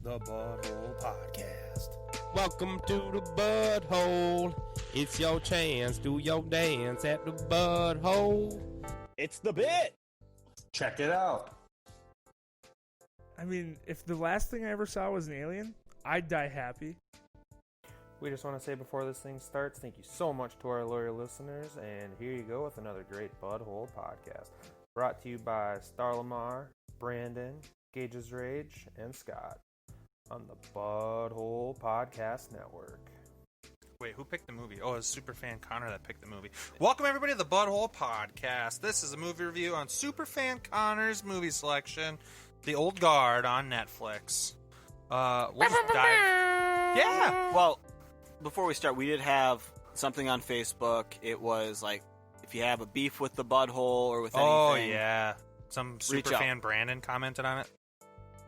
the Budhole Podcast. Welcome to the Budhole. It's your chance. Do your dance at the Budhole. It's the bit. Check it out. I mean, if the last thing I ever saw was an alien, I'd die happy. We just want to say before this thing starts, thank you so much to our loyal listeners, and here you go with another great Budhole podcast. Brought to you by Star Lamar, Brandon, Gage's Rage, and Scott on the Budhole Podcast Network. Wait, who picked the movie? Oh, it's Superfan Connor that picked the movie. Welcome, everybody, to the Budhole Podcast. This is a movie review on Superfan Connor's movie selection, The Old Guard on Netflix. We'll just dive... Yeah! Well, before we start, we did have something on Facebook. It was like, if you have a beef with the Budhole or with anything... Oh, yeah. Some Reach Superfan Brandon commented on it.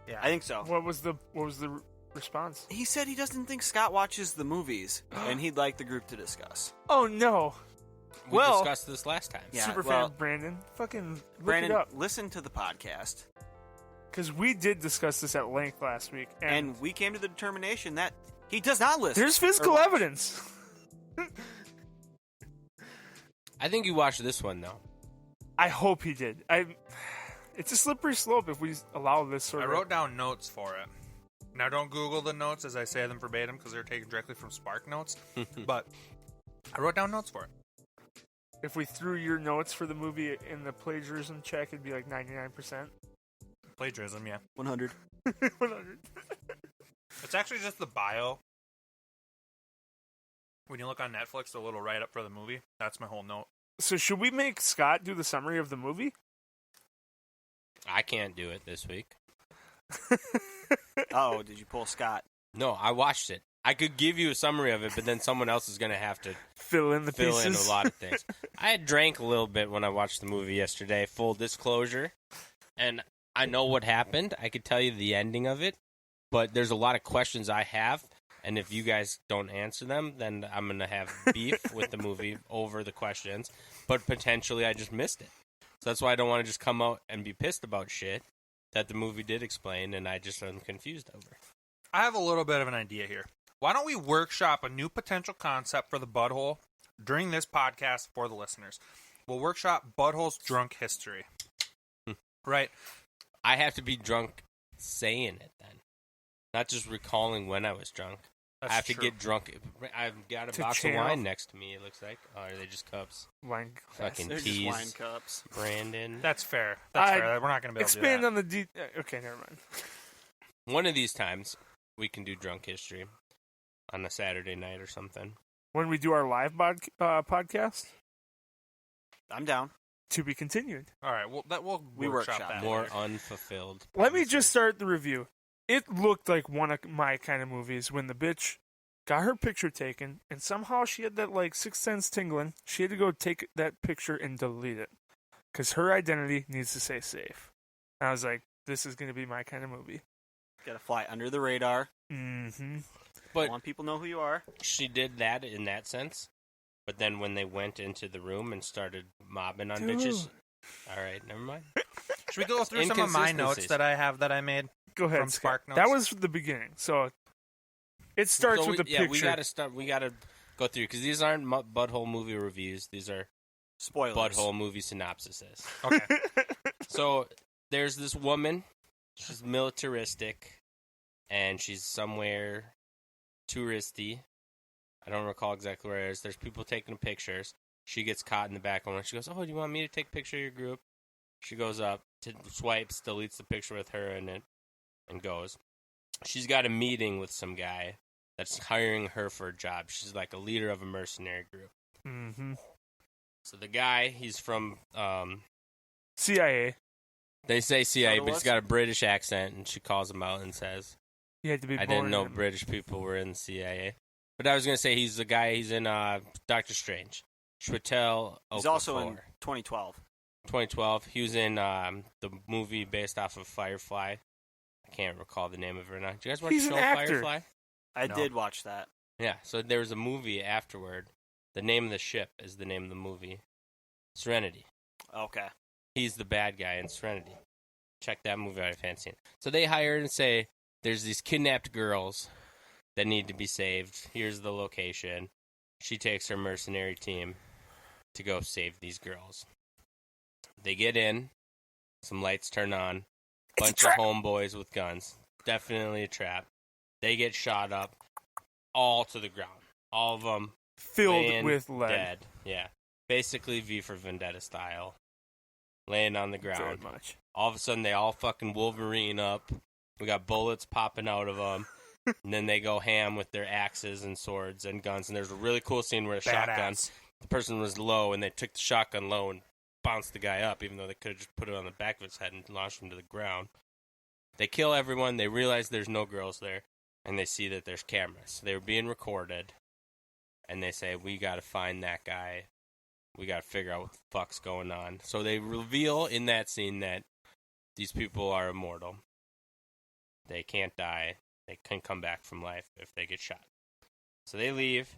Yeah. I think so. What was the response? He said he doesn't think Scott watches the movies, and he'd like the group to discuss. Oh no! We discussed this last time. Yeah, Superfan well, Brandon, fucking look Brandon, it up. listen to the podcast. Because we did discuss this at length last week, And we came to the determination that he does not listen. there's physical evidence. I think you watched this one, though. I hope he did. It's a slippery slope if we allow this sort I of... wrote down notes for it. Now, don't Google the notes as I say them verbatim because they're taken directly from Spark Notes. But I wrote down notes for it. If we threw your notes for the movie in the plagiarism check, it'd be like 99%. Plagiarism, yeah. 100. 100. It's actually just the bio. When you look on Netflix, the little write-up for the movie, that's my whole note. So should we make Scott do the summary of the movie? I can't do it this week. Oh, did you pull Scott? No, I watched it. I could give you a summary of it, but then someone else is going to have to Fill in fill in pieces. a lot of things. I had drank a little bit when I watched the movie yesterday, full disclosure. And I know what happened. I could tell you the ending of it, but there's a lot of questions I have. And if you guys don't answer them, then I'm going to have beef with the movie over the questions. But potentially I just missed it. So that's why I don't want to just come out and be pissed about shit that the movie did explain and I just am confused over. I have a little bit of an idea here. Why don't we workshop a new potential concept for the Budhole during this podcast for the listeners? We'll workshop Budhole's drunk history. Right. I have to be drunk saying it then. Not just recalling when I was drunk. That's I have to true. get drunk. I've got a To box channel. of wine next to me, it looks like. Oh, are they just cups? Wine. Fucking They're just tease. wine cups. Brandon. That's fair. That's I- fair. We're not going to be able to do Expand that. on the okay, never mind. One of these times, we can do drunk history on a Saturday night or something. When we do our live podcast, I'm down. to be continued. All right. We'll We workshop workshop that. More later. unfulfilled. Let me promises. just start the review. It looked like one of my kind of movies when the bitch got her picture taken, and somehow she had that like sixth sense tingling. She had to go take that picture and delete it because her identity needs to stay safe. And I was like, this is going to be my kind of movie. Got to fly under the radar. Mm-hmm. But Don't want people to know who you are. she did that in that sense. But then when they went into the room and started mobbing on bitches. All right, never mind. Should we go through some of my notes Inconsistencies. that I have that I made? Go ahead, From Scott. Spark Notes? That was the beginning. So it starts So with the picture. we gotta start. We gotta go through because these aren't Budhole movie reviews. These are Spoilers. Budhole movie synopsises. Okay. So there's this woman. She's militaristic, and she's somewhere touristy. I don't recall exactly where it is. There's people taking pictures. She gets caught in the back one. She goes, "Oh, do you want me to take a picture of your group?" She goes up, swipes, deletes the picture with her in it, and goes. She's got a meeting with some guy that's hiring her for a job. She's like a leader of a mercenary group. Mm-hmm. So the guy, he's from, CIA. they say CIA, So but he's got a British accent, and she calls him out and says, You had to be I born didn't know in- British people were in the CIA. But I was going to say he's the guy, he's in Doctor Strange. Schwittel He's also in Okafor. 2012. 2012. He was in the movie based off of Firefly. I can't recall the name of it right now. Did you guys watch He's the an show actor. Firefly? I No. did watch that. Yeah, so there was a movie afterward. The name of the ship is the name of the movie. Serenity. Okay. He's the bad guy in Serenity. Check that movie out if you haven't seen it. So they hire and say, there's these kidnapped girls that need to be saved. Here's the location. She takes her mercenary team to go save these girls. They get in. Some lights turn on. Bunch of homeboys with guns. Definitely a trap. They get shot up. All to the ground. All of them Filled with lead. Dead. Yeah. Basically V for Vendetta style. Laying on the ground. Very much. All of a sudden, they all fucking Wolverine up. We got bullets popping out of them. And then they go ham with their axes and swords and guns. And there's a really cool scene where the person was low, and they took the shotgun low and bounced the guy up, even though they could have just put it on the back of his head and launched him to the ground. They kill everyone. They realize there's no girls there, and they see that there's cameras. They were being recorded, and they say, we got to find that guy. We got to figure out what the fuck's going on. So they reveal in that scene that these people are immortal. They can't die. They can come back from life if they get shot. So they leave,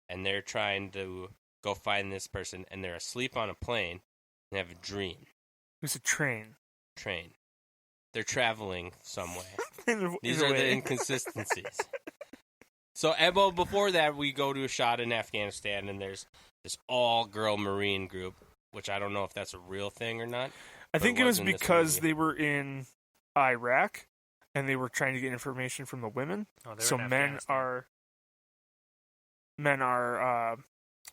and they're trying to go find this person, and they're asleep on a plane, and they have a dream. It's a train. They're traveling some way. These Either are the way. inconsistencies. So, well, before that, we go to a shot in Afghanistan, and there's this all-girl Marine group, which I don't know if that's a real thing or not. I think it was in this because movie. they were in Iraq, and they were trying to get information from the women. Oh, they were So in men Afghanistan. are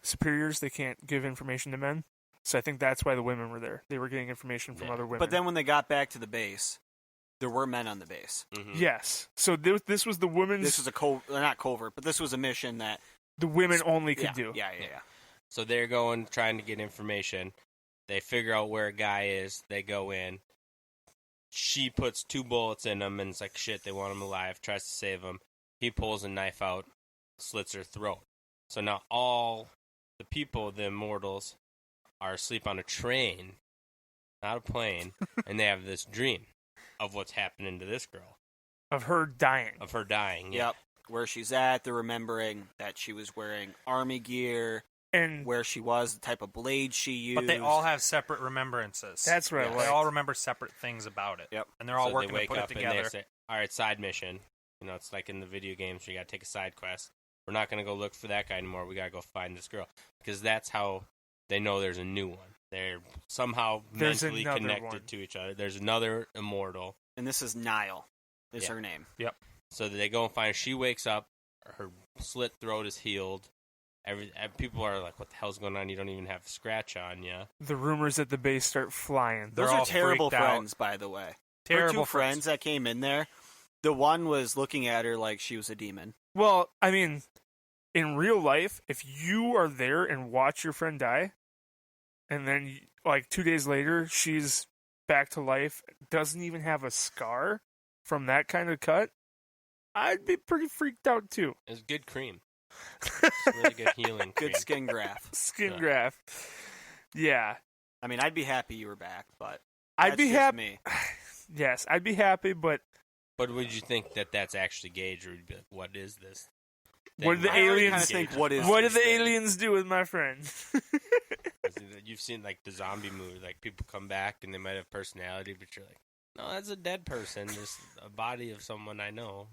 superiors. They can't give information to men. So I think that's why the women were there. They were getting information from other women. But then when they got back to the base, there were men on the base. Mhm. yes. So this was the women's. This was not covert, but this was a mission that the women only could do. Yeah. So they're going, trying to get information. They figure out where a guy is. They go in. She puts 2 bullets in him, and it's like, shit, they want him alive. Tries to save him. He pulls a knife out, slits her throat. So now all the people, the immortals, are asleep on a train, not a plane, and they have this dream of what's happening to this girl. Of her dying. Of her dying. Yeah. Yep. Where she's at, they're remembering that she was wearing army gear, And where she was, the type of blade she used. But they all have separate remembrances. that's right. Yeah. They all remember separate things about it. Yep. And they're all So working they wake to put up it and together. they say, all right, side mission. You know, it's like in the video games, you got to take a side quest. We're not going to go look for that guy anymore. We got to go find this girl. Because that's how they know there's a new one. They're somehow There's mentally another connected one. to each other. There's another immortal. And this is Nile, is Yeah. her name. So they go and find her. She wakes up. Her slit throat is healed. People are like, what the hell's going on? You don't even have a scratch on you. The rumors at the base start flying. They're Those are all terrible freaked out. friends, by the way. Her Terrible two friends that came in there. The one was looking at her like she was a demon. Well, I mean, in real life, if you are there and watch your friend die, and then like 2 days later she's back to life, doesn't even have a scar from that kind of cut, I'd be pretty freaked out too. It's good cream. It's really good healing cream. Good skin graft. Skin Yeah. graft. Yeah. I mean, I'd be happy you were back, but I'd that's be just happy. me. Yes, I'd be happy, but But would you think that that's actually Gage, or would you be like, what is this? what did the I already aliens kinda think, what is What did this the thing? aliens do with my friend? You've seen like the zombie movie, like people come back and they might have personality, but you're like, no, that's a dead person, just a body of someone I know.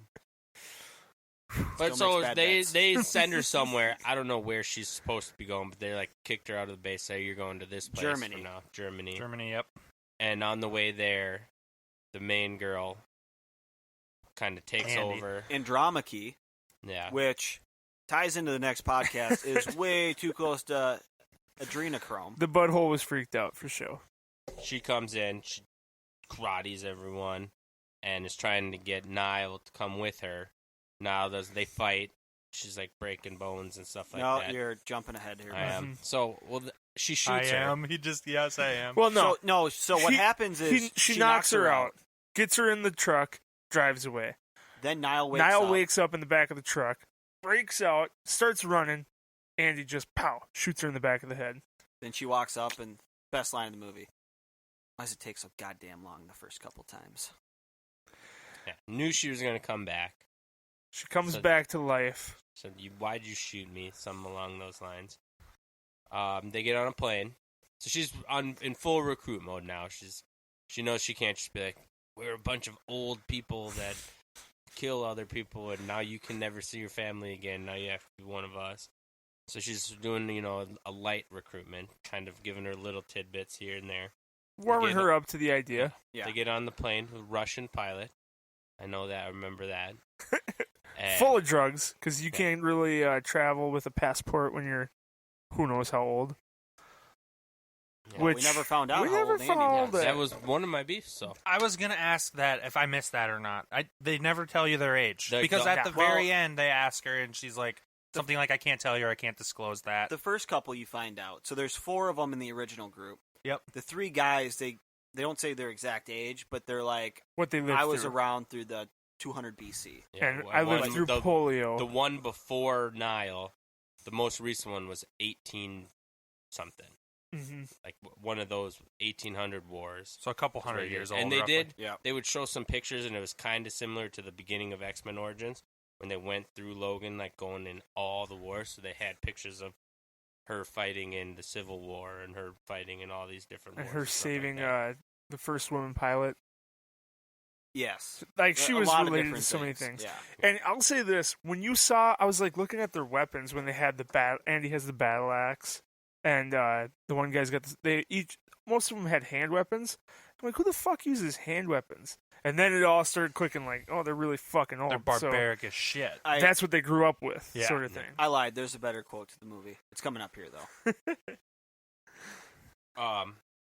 But Still so makes bad they bets. they send her somewhere. I don't know where she's supposed to be going, but they like kicked her out of the base. Say you're going to this place Germany. for now, Germany. Germany, yep. And on the way there, the main girl kind of takes Andy. over. Andromache, Yeah, which ties into the next podcast, is way too close to adrenochrome. The butthole was freaked out for sure. she comes in, she karates everyone, and is trying to get Niall to come with her. Niall they fight. She's like breaking bones and stuff like No, that. you're jumping ahead here. I am. Mhm. So, well, she I shoots her. am. He just, yes, I am. Well, no. So what happens is she knocks her out, gets her in the truck, drives away. Then Niall wakes Niall up. wakes up in the back of the truck, breaks out, starts running. Andy just pow shoots her in the back of the head. Then she walks up, and best line of the movie. Why does it take so goddamn long the first couple times? Yeah. Knew she was going to come back. She comes So- back to life. So, why'd you shoot me? Something along those lines. They get on a plane. So she's in full recruit mode now. She knows she can't just be like, we're a bunch of old people that kill other people, and now you can never see your family again. Now you have to be one of us. So she's doing, a light recruitment, kind of giving her little tidbits here and there. Warming her up to the idea. Yeah. They get on the plane with a Russian pilot. I know that. I remember that. And Full of drugs, because you can't really travel with a passport when you're who knows how old. Yeah, Which we never found out we how never old Andy found was. that was one of my beefs. So I was gonna ask that if I missed that or not. They never tell you their age because don't. at the very end they ask her and she's like something like, "I can't tell you, or I can't disclose that." The first couple you find out. So there's 4 of them in the original group. Yep. The 3 guys, they don't say their exact age, but they're like, What they lived I was through. around through the 200 BC. And well, I lived through polio. The one before Nile, the most recent one was 18 something. Mm-hmm. Like one of those 1800 wars. So a couple hundred years old. And they roughly. did. Yeah. They would show some pictures, and it was kind of similar to the beginning of X-Men Origins when they went through Logan, like going in all the wars. So they had pictures of her fighting in the Civil War and her fighting in all these different And wars. her and stuff like saving that. the first woman pilot. Yes. Like, she A was lot of related to different so many things. Yeah. And I'll say this. When you saw, I was like looking at their weapons when they had the battle. Andy has the battle axe. And the one guy's got most of them had hand weapons. I'm like, who the fuck uses hand weapons? And then it all started clicking like, oh, they're really fucking old. They're barbaric as shit. That's what they grew up with, Yeah. sort of thing. I lied. There's a better quote to the movie. It's coming up here, though.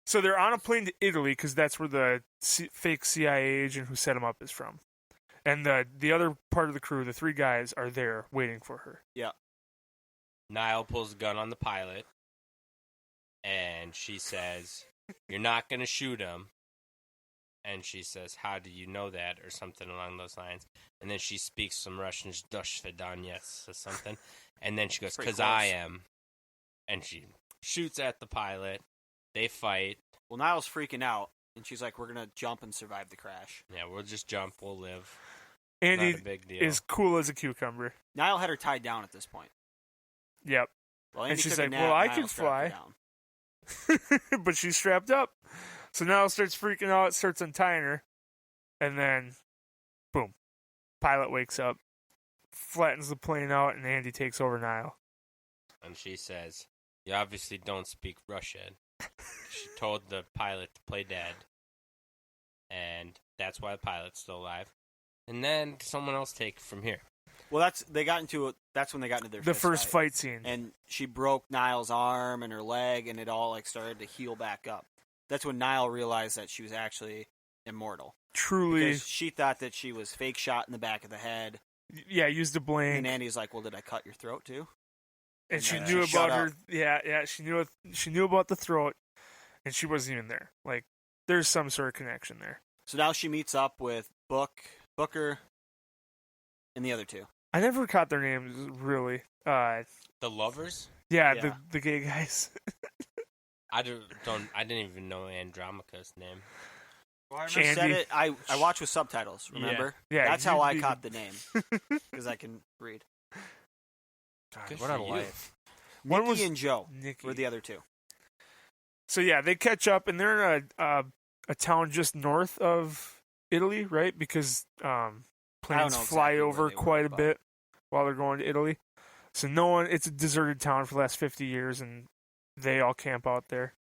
So they're on a plane to Italy because that's where the fake CIA agent who set him up is from. And the other part of the crew, the 3 guys, are there waiting for her. Yeah. Niall pulls a gun on the pilot, and she says, "You're not going to shoot him." And she says, "How do you know that?" or something along those lines. And then she speaks some Russian, "Do svidaniya," or something. And then she goes, Pretty "'Cause I close. am." And she shoots at the pilot. They fight. Well, Niall's freaking out, and she's like, we're going to jump and survive the crash. Yeah, we'll just jump. We'll live. Andy Not a big deal. is cool as a cucumber. Niall had her tied down at this point. Yep. Well, And Andy she's took a like, nap, well, I Niall can strapped fly. her down. But she's strapped up. So now starts freaking out, starts untying her. And then, boom. Pilot wakes up, flattens the plane out, and Andy takes over Niall. And she says, "You obviously don't speak Russian." She told the pilot to play dead. And that's why the pilot's still alive. And then someone else take it from here. Well, that's when they got into their The fist first fight scene. And she broke Niall's arm and her leg, and it all like started to heal back up. That's when Niall realized that she was actually immortal. Truly, Because she thought that she was fake shot in the back of the head. yeah, used a blank. And Andy's like, well, did I cut your throat too? And she then knew she shut about her. up. Yeah, she knew about the throat, and she wasn't even there. Like, there's some sort of connection there. So now she meets up with Booker, and the other 2. I never caught their names really. The lovers? Yeah, Yeah. the gay guys. I didn't even know Andromaca's name. Well, I Andy. said it. I watched with subtitles. Remember? Yeah, That's how I you- caught the name because I can read. God, Good what for a you. life. One Nikki was and Joe Nikki. were the other 2. So yeah, they catch up, and they're in a town just north of Italy, right? Because planes know fly exactly where over they were, quite a but- bit while they're going to Italy. So it's a deserted town for the last 50 years, and they all camp out there.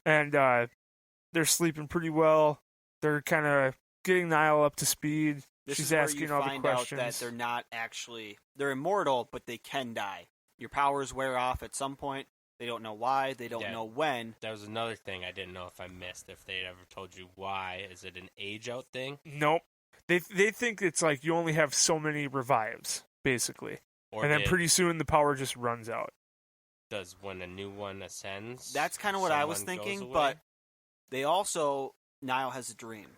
And they're sleeping pretty well. They're kind of getting Niall up to speed. This She's is where asking you all the find questions. out that they're not actually they're immortal, but they can die. Your powers wear off at some point. They don't know why. They don't Yeah. know when. That was another thing I didn't know if I missed. If they'd ever told you why. Is it an age-out thing? Nope. They think it's like you only have so many revives, basically. Or And then pretty soon the power just runs out. does when a new one ascends? That's kind of what I was someone goes thinking, away? but they also Niall has a dream,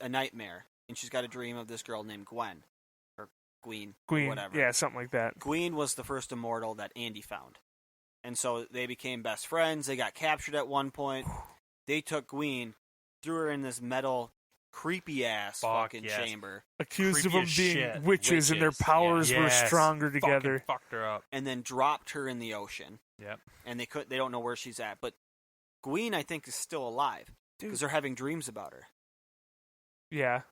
a nightmare, and she's got a dream of this girl named Gwen or Gween, or Queen, whatever. yeah, something like that. Gween was the first immortal that Andy found. And so they became best friends. They got captured at one point. They took Gween, threw her in this metal, creepy-ass Fuck fucking yes. chamber, Accused of Creepy them as being shit. witches, and their Witches, powers yeah. were Yes. stronger Fucking together. fucked her up. and then dropped her in the ocean. Yep. And they don't know where she's at. But Gween, I think, is still alive because they're having dreams about her. Yeah.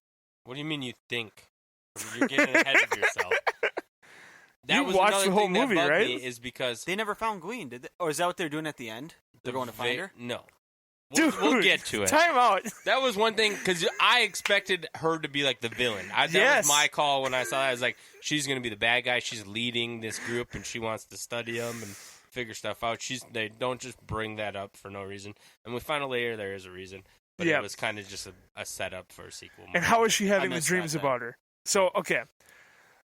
What do you mean you think? You're getting ahead of yourself. That You was watched another the whole thing that movie, bugged right? me is because They never found Gwen, did they? Or is that what they're doing at the end? They're going to find her? No. Dude, We'll get to it. Time out. That was one thing, because I expected her to be like the villain. That Yes. was my call when I saw that. I was like, she's going to be the bad guy. She's leading this group, and she wants to study them and figure stuff out. They don't just bring that up for no reason. And we find out later there is a reason. But Yeah. it was kind of just a setup for a sequel. And how is she having the missed dreams that then. about her? So, okay.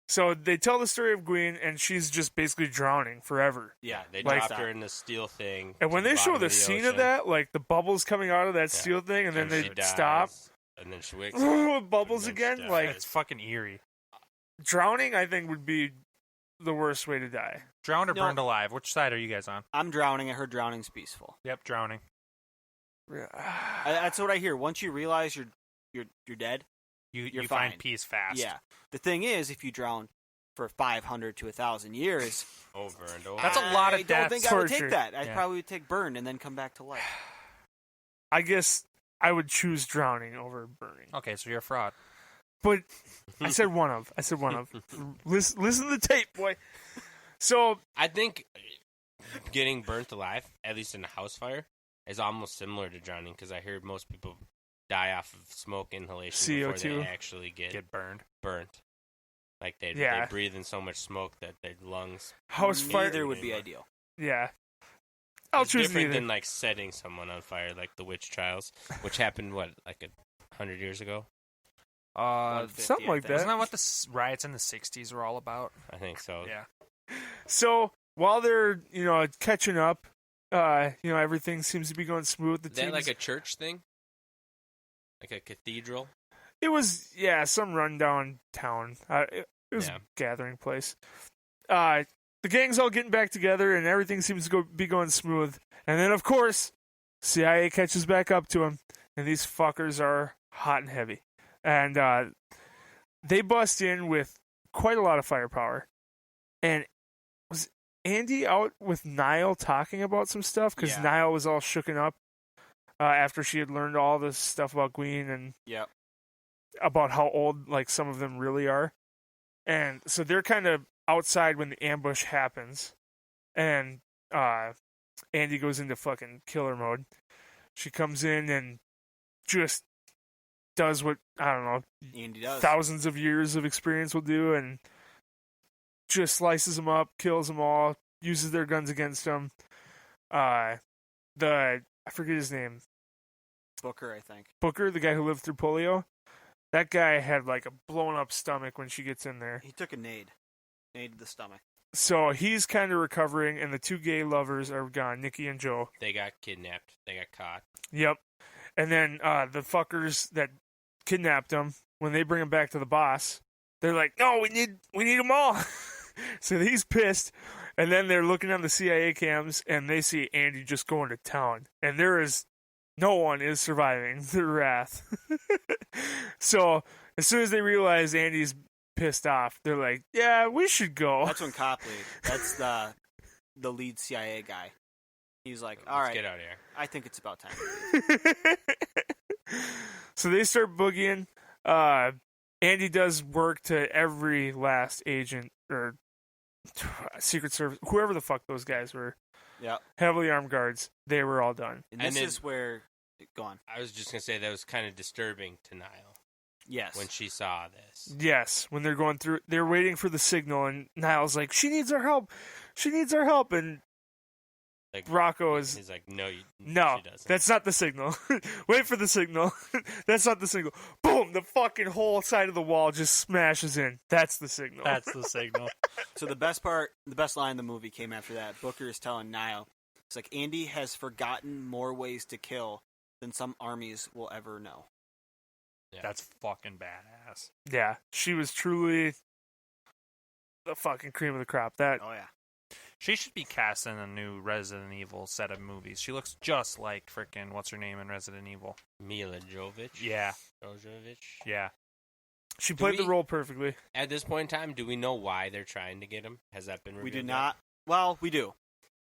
So they tell the story of Gwen, and she's just basically drowning forever. Yeah, they Like dropped that. her in the steel thing. And when to they show bottom the of scene ocean, of that, like the bubbles coming out of that steel thing, and then she they dies, stop, and then she wakes up. bubbles and then she again. dies. Like It's fucking eerie. drowning, I think would be the worst way to die. Drowned or No. burned alive? Which side are you guys on? I'm drowning. I heard drowning's peaceful. Yep, drowning. That's what I hear. Once you realize you're dead, You You're find fine. peace fast. yeah. The thing is, if you drown for 500 to 1,000 years, Over and over. That's a lot of I don't think deaths. I would Torture. take that. I'd Yeah. probably would take burn and then come back to life. I guess I would choose drowning over burning. Okay, so you're a fraud. But I said one of. Listen to the tape, boy. So I think getting burnt alive, at least in a house fire, is almost similar to drowning, because I hear most people die off of smoke inhalation before CO2. they actually get burned. burnt. Like they breathe in so much smoke that their lungs. house fire. Neither would be ideal. Yeah. I'll It's choose different neither. than like setting someone on fire, like the witch trials, which happened like 100 years ago. 150, something I like think. that. Isn't that what the riots in the 60s were all about? I think so. Yeah. So while they're catching up, everything seems to be going smooth. The Is that team's- like a church thing? Like a cathedral? It was, some rundown town. It was Yeah. a gathering place. The gang's all getting back together, and everything seems to be going smooth. And then, of course, CIA catches back up to him, and these fuckers are hot and heavy. And they bust in with quite a lot of firepower. And was Andy out with Niall talking about some stuff? Because Yeah. Niall was all shooken up after she had learned all this stuff about Gwen and Yep. about how old like some of them really are. And so they're kind of outside when the ambush happens, and Andy goes into fucking killer mode. She comes in and just does what, I don't know, Andy does. thousands of years of experience will do, and just slices them up, kills them all, uses their guns against them. I forget his name, Booker, I think. Booker, the guy who lived through polio. That guy had like a blown up stomach when she gets in there. He took a nade. Nade to the stomach. So he's kind of recovering, and the two gay lovers are gone, Nikki and Joe. They got kidnapped. They got caught. Yep. And then the fuckers that kidnapped him, when they bring him back to the boss, they're like, "No, we need them all." So he's pissed, and then they're looking on the CIA cams, and they see Andy just going to town, and no one is surviving the wrath. So as soon as they realize Andy's pissed off, they're like, "Yeah, we should go." That's when Copley, that's the lead CIA guy. He's like, all Let's right, get out of here. I think it's about time. to leave." So they start boogieing. Andy does work to every last agent or Secret Service, whoever the fuck those guys were, Yep. heavily armed guards. They were all done. And And this then- is where, go on. I was just gonna say that was kind of disturbing to Niall Yes. when she saw this. Yes, when they're going through, they're waiting for the signal, and Niall's like, "She needs our help. She needs our help." And Like Rocco is, he's like, no, "No, she doesn't. that's not the signal. Wait for the signal. That's not the signal." Boom! The fucking whole side of the wall just smashes in. That's the signal. That's the signal. So the best line in the movie came after that. Booker is telling Niall, it's like, Andy has forgotten more ways to kill than some armies will ever know. Yeah. That's fucking badass. Yeah, she was truly the fucking cream of the crop. That Oh, yeah. She should be cast in a new Resident Evil set of movies. She looks just like frickin' what's her name in Resident Evil. Mila Jovovich. Yeah, Jovovich. yeah. she Do played the we- role perfectly. At this point in time, do we know why they're trying to get him? Has that been revealed? We do yet? not. Well, we do.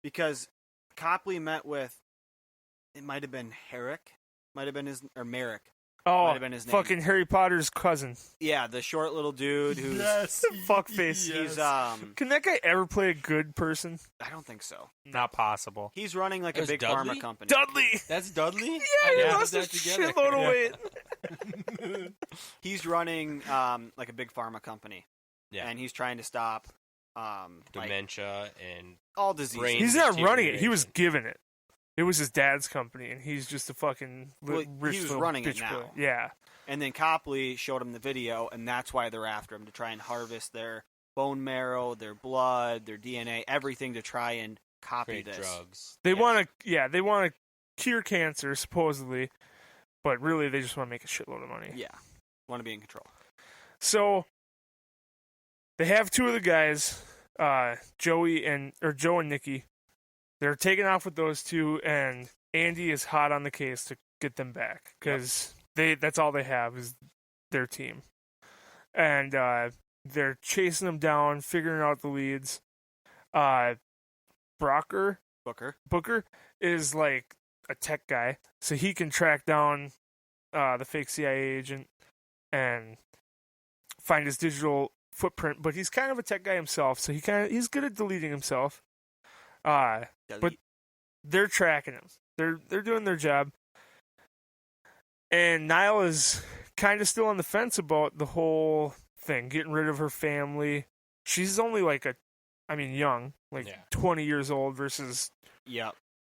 Because Copley met with, it might have been Herrick. Might have been his, or Merrick. Might Oh, have been his name. fucking Harry Potter's cousin. Yeah, the short little dude who's Fuckface. he's Can that guy ever play a good person? I don't think so. Not possible. He's running like It a was big Dudley? pharma company. Dudley. That's Dudley? Yeah, he I lost a put that together. shitload of weight. He's running like a big pharma company. Yeah. And he's trying to stop like, Dementia and all diseases. brain He's not running it. He was deterioration. given it. It was his dad's company, and he's just a fucking Well, rich he was little running it bitch now. boy. Yeah. And then Copley showed him the video, and that's why they're after him, to try and harvest their bone marrow, their blood, their DNA, everything to try and copy create this. drugs. They Yeah. want to, they want to cure cancer supposedly, but really they just want to make a shitload of money. Yeah. Want to be in control. So they have two of the guys, Joe and Nikki. They're taking off with those two, and Andy is hot on the case to get them back because that's all they have is their team, and they're chasing them down, figuring out the leads. Booker is like a tech guy, so he can track down the fake CIA agent and find his digital footprint. But he's kind of a tech guy himself, so he's good at deleting himself. But they're tracking him. They're doing their job, and Niall is kind of still on the fence about the whole thing, getting rid of her family. She's only like young, 20 years old versus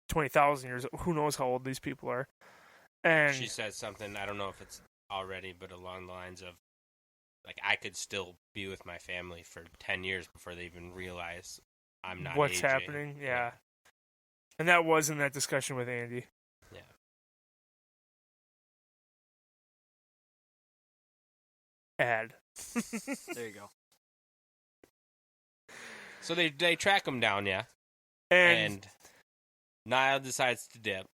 20,000 years old. Who knows how old these people are? And She said something, I don't know if it's already, but along the lines of, like, I could still be with my family for 10 years before they even realize I'm not what's aging. happening? Yeah. And that was in that discussion with Andy. Yeah. Ad. There you go. So they track him down, yeah. And And Niall decides to dip.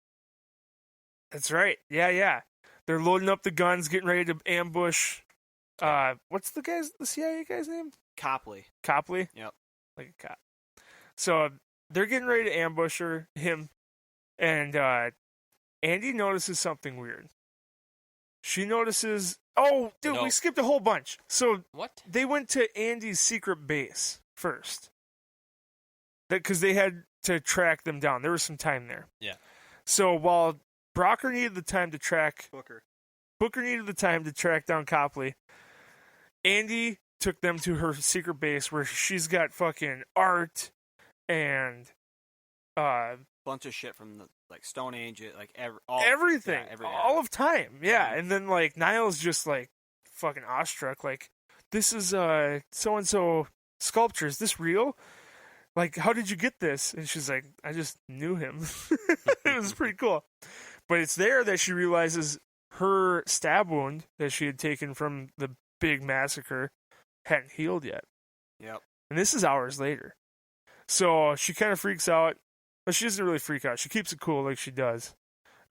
that's right. Yeah. They're loading up the guns, getting ready to ambush. What's the CIA guy's name? Copley. Copley? Yep. Like a cop. So they're getting ready to ambush him, and Andy notices something weird. She notices... Oh, dude, No. we skipped a whole bunch. So What? they went to Andy's secret base first. Because they had to track them down. There was some time there. Yeah. So while Brocker needed the time to track... Booker needed the time to track down Copley, Andy took them to her secret base where she's got fucking art and Bunch of shit from the Stone Age, everything, yeah, all of time. Yeah, and then Niall's just fucking awestruck. This is so and so sculpture. Is this real? How did you get this? And she's like, I just knew him. It was pretty cool. But it's there that she realizes her stab wound that she had taken from the big massacre hadn't healed yet. Yep. And this is hours later. So she kind of freaks out, but she doesn't really freak out. She keeps it cool like she does.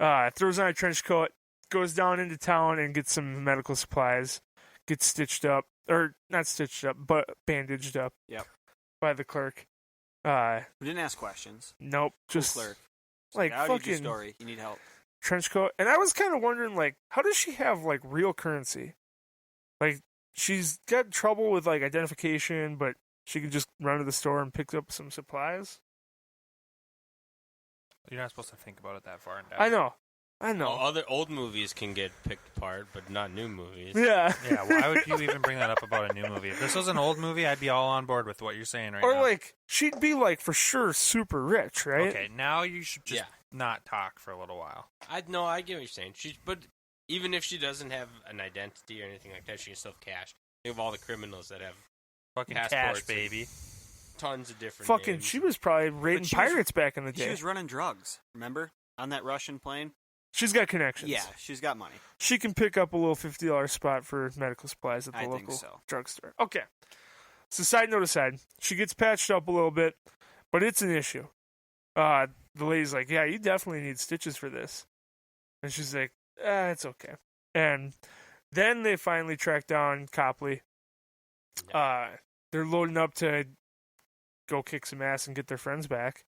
Throws on a trench coat, goes down into town and gets some medical supplies, gets stitched up, or not stitched up, but bandaged up. Yep. By the clerk. We didn't ask questions. Nope. Cool Just clerk. fucking How do you do story? You need help. trench coat. And I was kind of wondering, how does she have real currency? She's got trouble with identification, but she could just run to the store and pick up some supplies. You're not supposed to think about it that far in depth. I know. Well, other old movies can get picked apart, but not new movies. Yeah. Yeah, why would you even bring that up about a new movie? If this was an old movie, I'd be all on board with what you're saying right now. Or she'd be for sure super rich, right? Okay, now you should just not talk for a little while. I get what you're saying. But even if she doesn't have an identity or anything like that, she can still have cash. Think of all the criminals that have Fucking passports cash, baby. tons of different Fucking, names. she was probably raiding she was- pirates back in the She day. was running drugs, remember? On that Russian plane? She's got connections. Yeah, she's got money. She can pick up a little $50 spot for medical supplies at the I think local so. drugstore. Okay. So side note aside, she gets patched up a little bit, but it's an issue. The lady's like, yeah, you definitely need stitches for this. And she's like, it's okay. And then they finally track down Copley. They're loading up to go kick some ass and get their friends back.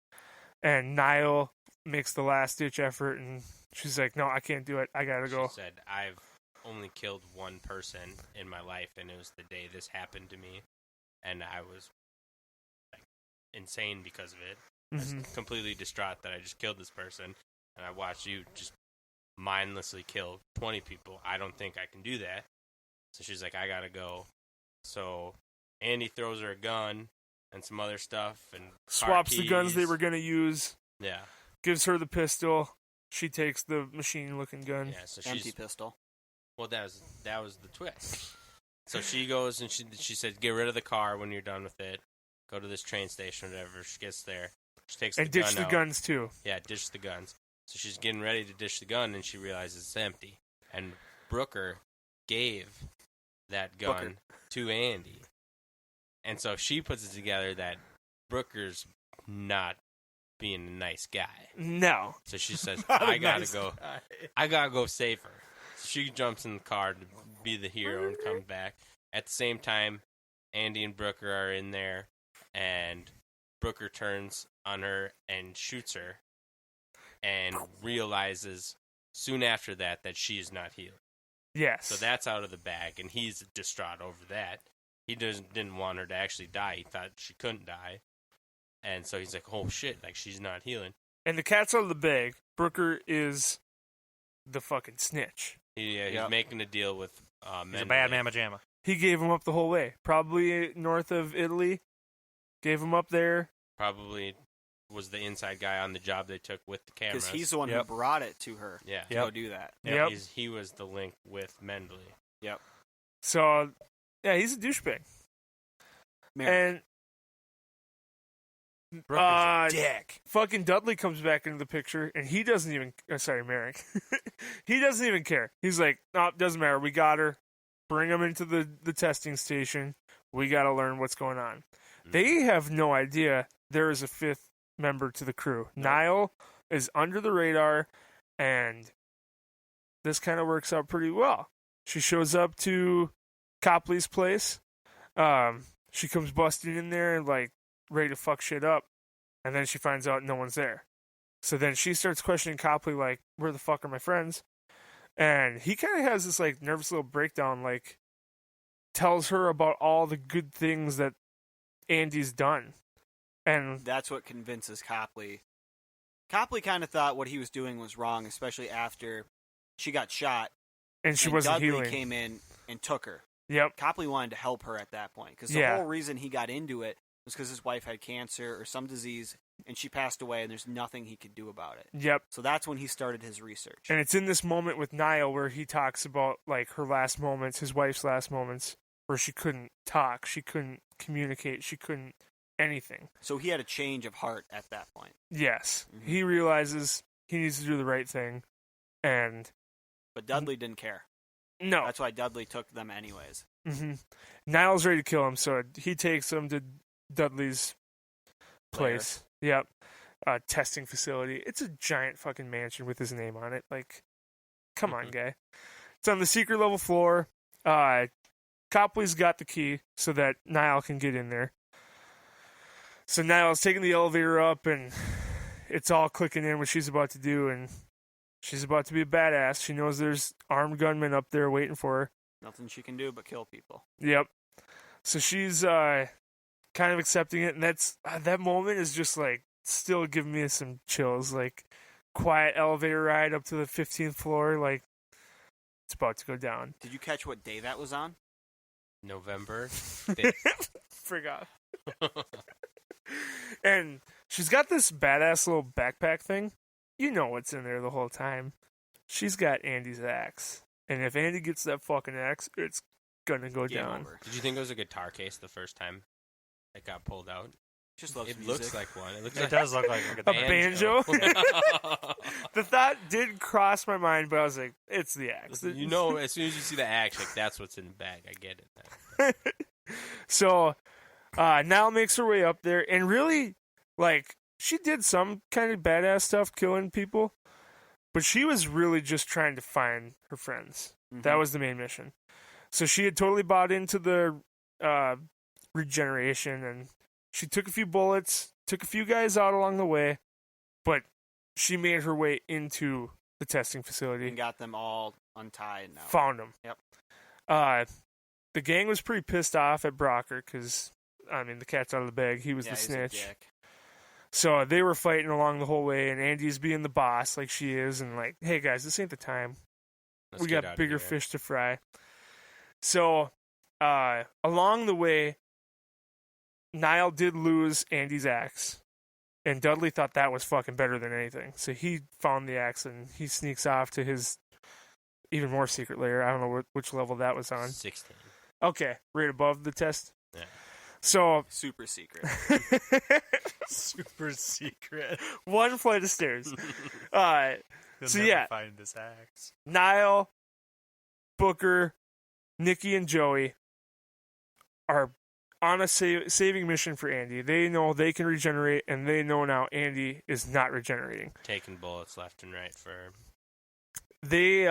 And Niall makes the last-ditch effort, and she's like, no, I can't do it. I gotta go. She said, I've only killed one person in my life, and it was the day this happened to me, and I was like insane because of it. I was completely distraught that I just killed this person, and I watched you just mindlessly kill 20 people. I don't think I can do that. So she's like, I gotta go. So Andy throws her a gun and some other stuff, and Swaps the guns keys. they were going to use. Yeah. Gives her the pistol. She takes the machine-looking gun. Yeah, so Empty she's... pistol. Well, that was the twist. So she goes and she said, get rid of the car when you're done with it. Go to this train station or whatever. She gets there. She takes the And gun ditch the out. guns, too. Yeah, ditch the guns. So she's getting ready to ditch the gun, and she realizes it's empty. And Brooker gave that gun to Andy. And so she puts it together that Brooker's not being a nice guy. No. So she says, Not a I gotta nice go. guy. I gotta go save her. So she jumps in the car to be the hero and comes back. At the same time, Andy and Brooker are in there, and Brooker turns on her and shoots her, and realizes soon after that she is not healed. Yes. So that's out of the bag, and he's distraught over that. He didn't want her to actually die. He thought she couldn't die. And so he's like, oh shit, like she's not healing. And the cat's out of the bag. Brooker is the fucking snitch. He's Yep. making a deal with He's a bad mamma jamma. He gave him up the whole way. Probably north of Italy. Gave him up there. Probably was the inside guy on the job they took with the cameras. Because he's the one who brought it to her yeah. to go do that. Yep. He was the link with Mendley. Yep. So, yeah, he's a douchebag. Mary. And Brooker's a dick. fucking Dudley comes back into the picture, and he doesn't even... sorry, Merrick. He doesn't even care. He's like, no, doesn't matter. We got her. Bring him into the testing station. We got to learn what's going on. They have no idea there is a fifth member to the crew. Nope. Niall is under the radar, and this kind of works out pretty well. She shows up to Copley's place. She comes busting in there and, like, ready to fuck shit up, and then she finds out no one's there. So then she starts questioning Copley, like, where the fuck are my friends? And he kind of has this, like, nervous little breakdown, like, tells her about all the good things that Andy's done. And That's what convinces Copley. Copley kind of thought what he was doing was wrong, especially after she got shot. she and wasn't Dudley healing. came in and took her. Yep. Copley wanted to help her at that point. Because the Yeah. whole reason he got into it was because his wife had cancer or some disease, and she passed away, and there's nothing he could do about it. Yep. So that's when he started his research. And it's in this moment with Niall where he talks about, like, her last moments, his wife's last moments, where she couldn't talk, she couldn't communicate, she couldn't anything. So he had a change of heart at that point. Yes. Mhm. He realizes he needs to do the right thing. And But Dudley didn't care. no. That's why Dudley took them anyways. Mm-hmm. Niall's ready to kill him, so he takes him to Dudley's place. Yep. Testing facility. It's a giant fucking mansion with his name on it. Like, come on, guy. It's on the secret level floor. Copley's got the key so that Niall can get in there. So Niall's taking the elevator up, and it's all clicking in what she's about to do, and she's about to be a badass. She knows there's armed gunmen up there waiting for her. Nothing she can do but kill people. Yep. So she's kind of accepting it, and that's that moment is just like still giving me some chills. Like quiet elevator ride up to the 15th floor, like it's about to go down. Did you catch what day that was on? November 5th. Forgot. And she's got this badass little backpack thing. You know what's in there the whole time. She's got Andy's axe, and if Andy gets that fucking axe, it's gonna go Game down. over. Did you think it was a guitar case the first time it got pulled out? Just loves It music. looks like one. It looks It like does look like A banjo? The thought did cross my mind, but I was like, it's the axe. You know, as soon as you see the axe, like that's what's in the bag. I get it. So Niall makes her way up there, and really, like, she did some kind of badass stuff, killing people, but she was really just trying to find her friends. Mhm. That was the main mission. So she had totally bought into the regeneration, and she took a few bullets, took a few guys out along the way, but she made her way into the testing facility. And got them all untied now. Found them. Yep. The gang was pretty pissed off at Brocker because, I mean, the cat's out of the bag. He was Yeah, the he's a snitch. dick. So they were fighting along the whole way, and Andy's being the boss like she is, and like, hey guys, this ain't the time. Let's We get got out of bigger here. fish to fry. So along the way, Niall did lose Andy's axe, and Dudley thought that was fucking better than anything. So he found the axe, and he sneaks off to his even more secret lair. I don't know which level that was on. 16. Okay, right above the test. Yeah. So Super secret. Super secret. one flight of stairs. You'll So, never yeah. find this axe. Niall, Booker, Nikki, and Joey are on a saving mission for Andy. They know they can regenerate, and they know now Andy is not regenerating. Taking bullets left and right for They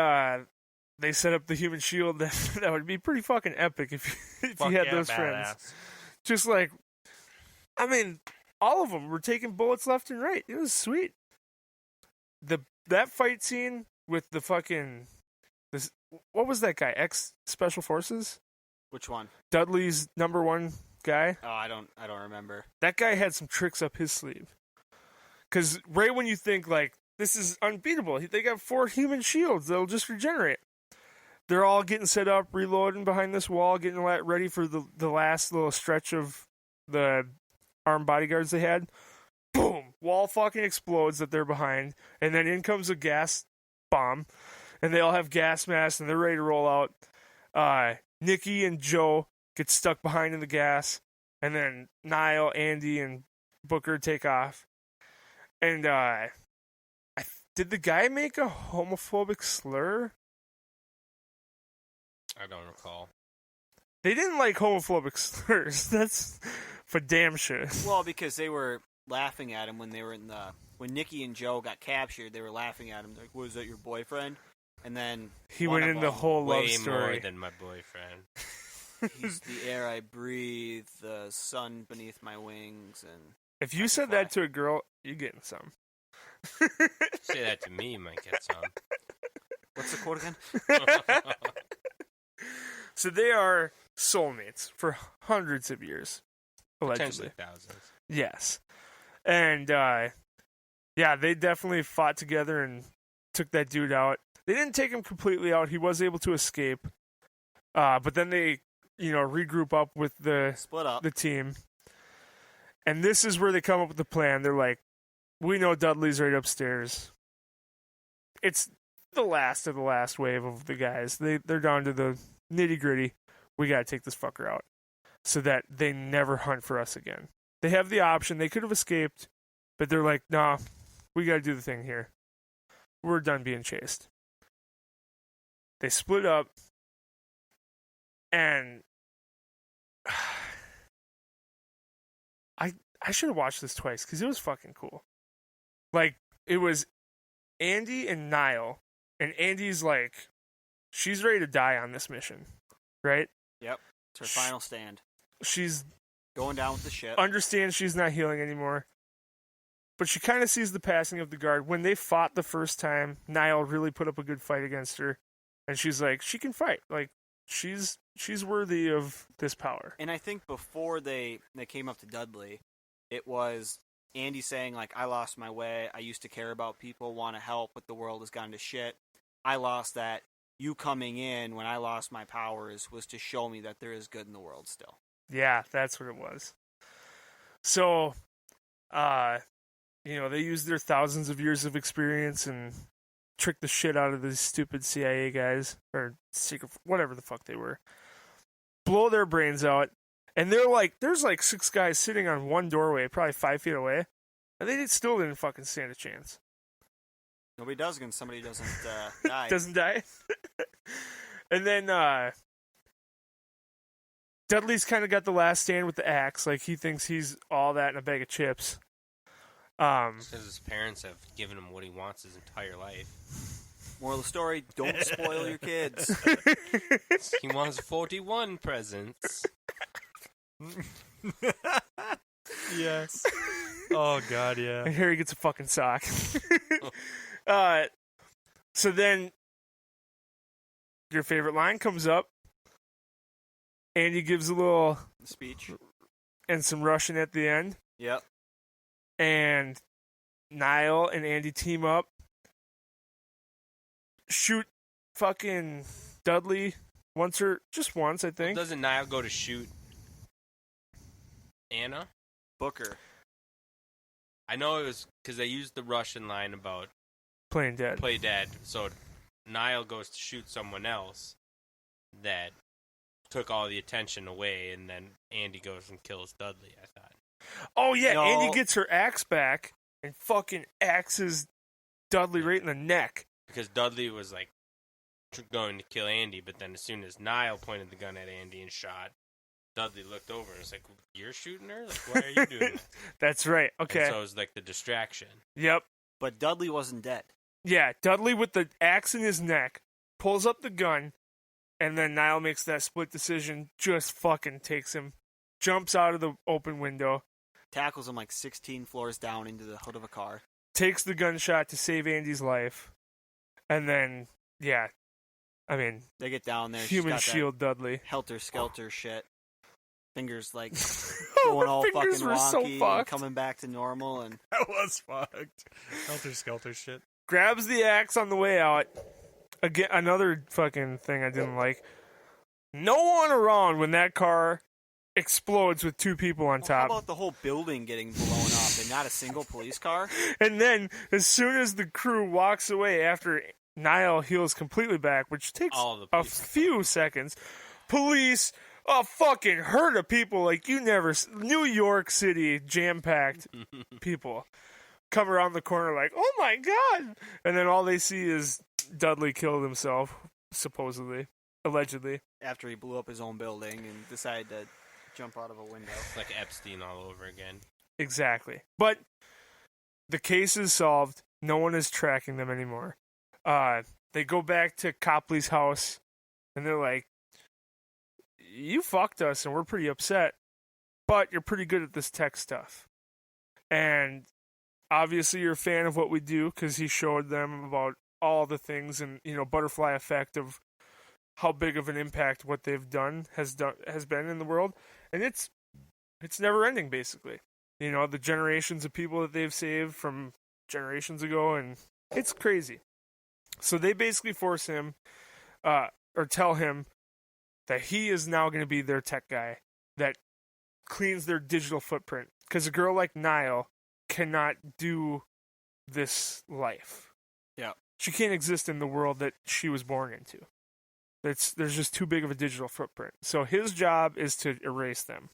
set up the human shield. That would be pretty fucking epic if Fuck you had yeah, those badass. friends. Just like, I mean, all of them were taking bullets left and right. It was sweet. That fight scene with the fucking what was that guy? Ex Special Forces? Which one? Dudley's number one guy. Oh, I don't remember. That guy had some tricks up his sleeve. Because right when you think like this is unbeatable, they got 4 human shields that'll just regenerate. They're all getting set up, reloading behind this wall, getting ready for the last little stretch of the armed bodyguards they had. Boom! Wall fucking explodes that they're behind, and then in comes a gas bomb, and they all have gas masks, and they're ready to roll out. Nikki and Joe get stuck behind in the gas, and then Niall, Andy, and Booker take off. And did the guy make a homophobic slur? I don't recall. They didn't like homophobic slurs. That's for damn sure. Well, because they were laughing at him when they were when Nikki and Joe got captured. They were laughing at him like, "Was that your boyfriend?" And then He one went of into the them, whole love Way story. more than my boyfriend. He's the air I breathe, the sun beneath my wings, and If you said that to a girl, you're getting some. Say that to me, you might get some. what's the quote again? So they are soulmates for hundreds of years, allegedly. Potentially thousands. Yes. And, yeah, they definitely fought together and took that dude out. They didn't take him completely out. He was able to escape. But then they, regroup up with Split up. the team. And this is where they come up with the plan. They're like, we know Dudley's right upstairs. It's the last of the last wave of the guys. They're down to the nitty-gritty. We got to take this fucker out so that they never hunt for us again. They have the option. They could have escaped, but they're like, nah, we got to do the thing here. We're done being chased. They split up, and I should have watched this twice because it was fucking cool. Like, it was Andy and Niall, and Andy's like, she's ready to die on this mission, right? Yep. It's her final stand. She's Going down with the ship. understands she's not healing anymore, but she kind of sees the passing of the guard. When they fought the first time, Niall really put up a good fight against her, and she's like, she can fight. Like, she's worthy of this power. And I think before they came up to Dudley, it was Andy saying, like, I lost my way. I used to care about people, want to help, but the world has gone to shit. I lost that. You coming in when I lost my powers was to show me that there is good in the world still. Yeah, that's what it was. So, they used their thousands of years of experience and tricked the shit out of these stupid CIA guys, or secret, whatever the fuck they were. Blow their brains out. And they're like, there's like 6 guys sitting on one doorway, probably 5 feet away, and they still didn't fucking stand a chance. Nobody does when somebody doesn't die. Doesn't die. And then Dudley's kind of got the last stand with the axe. Like, he thinks he's all that in a bag of chips. Because his parents have given him what he wants his entire life. Moral of the story, don't spoil your kids. He wants 41 presents. Yes. Oh, God, yeah. And Harry gets a fucking sock. So then your favorite line comes up. Andy gives a little Speech. and some Russian at the end. Yep. And Niall and Andy team up. Shoot fucking Dudley just once, I think. Doesn't Niall go to shoot Anna? Booker. I know it was because they used the Russian line about Playing dead. play dead. So Niall goes to shoot someone else that took all the attention away, and then Andy goes and kills Dudley, I thought. Oh, yeah. No. Andy gets her axe back and fucking axes Dudley right in the neck. Because Dudley was like going to kill Andy, but then as soon as Niall pointed the gun at Andy and shot, Dudley looked over and was like, "You're shooting her? Like, why are you doing that?" That's right. Okay. And so it was like the distraction. Yep. But Dudley wasn't dead. Yeah, Dudley with the axe in his neck pulls up the gun, and then Niall makes that split decision, just fucking takes him, jumps out of the open window, Tackles him like 16 floors down into the hood of a car. takes the gunshot to save Andy's life, and then, yeah, I mean, They get down there. human she's got shield Dudley. that helter-skelter shit. Fingers like Oh, going her all fingers fucking were so wonky and fucked. coming back to normal. And That was fucked. Helter skelter shit. Grabs the axe on the way out. Again, another fucking thing I didn't like. No one around when that car explodes with two people on how top. about the whole building getting blown up and not a single police car? And then, as soon as the crew walks away after Niall heals completely back, which takes All the a police few seconds, police, a fucking herd of people like you never... New York City, jam-packed people come around the corner like, oh my god! And then all they see is Dudley killed himself, supposedly, allegedly. After he blew up his own building and decided to jump out of a window. Like Epstein all over again. Exactly. But the case is solved. No one is tracking them anymore. They go back to Copley's house, and they're like, you fucked us, and we're pretty upset, but you're pretty good at this tech stuff. And obviously you're a fan of what we do, because he showed them about all the things and, butterfly effect of how big of an impact what they've done has been in the world. And it's never ending, basically. The generations of people that they've saved from generations ago, and it's crazy. So they basically force him, or tell him that he is now going to be their tech guy that cleans their digital footprint. Because a girl like Niall cannot do this life. Yeah. She can't exist in the world that she was born into. There's just too big of a digital footprint. So his job is to erase them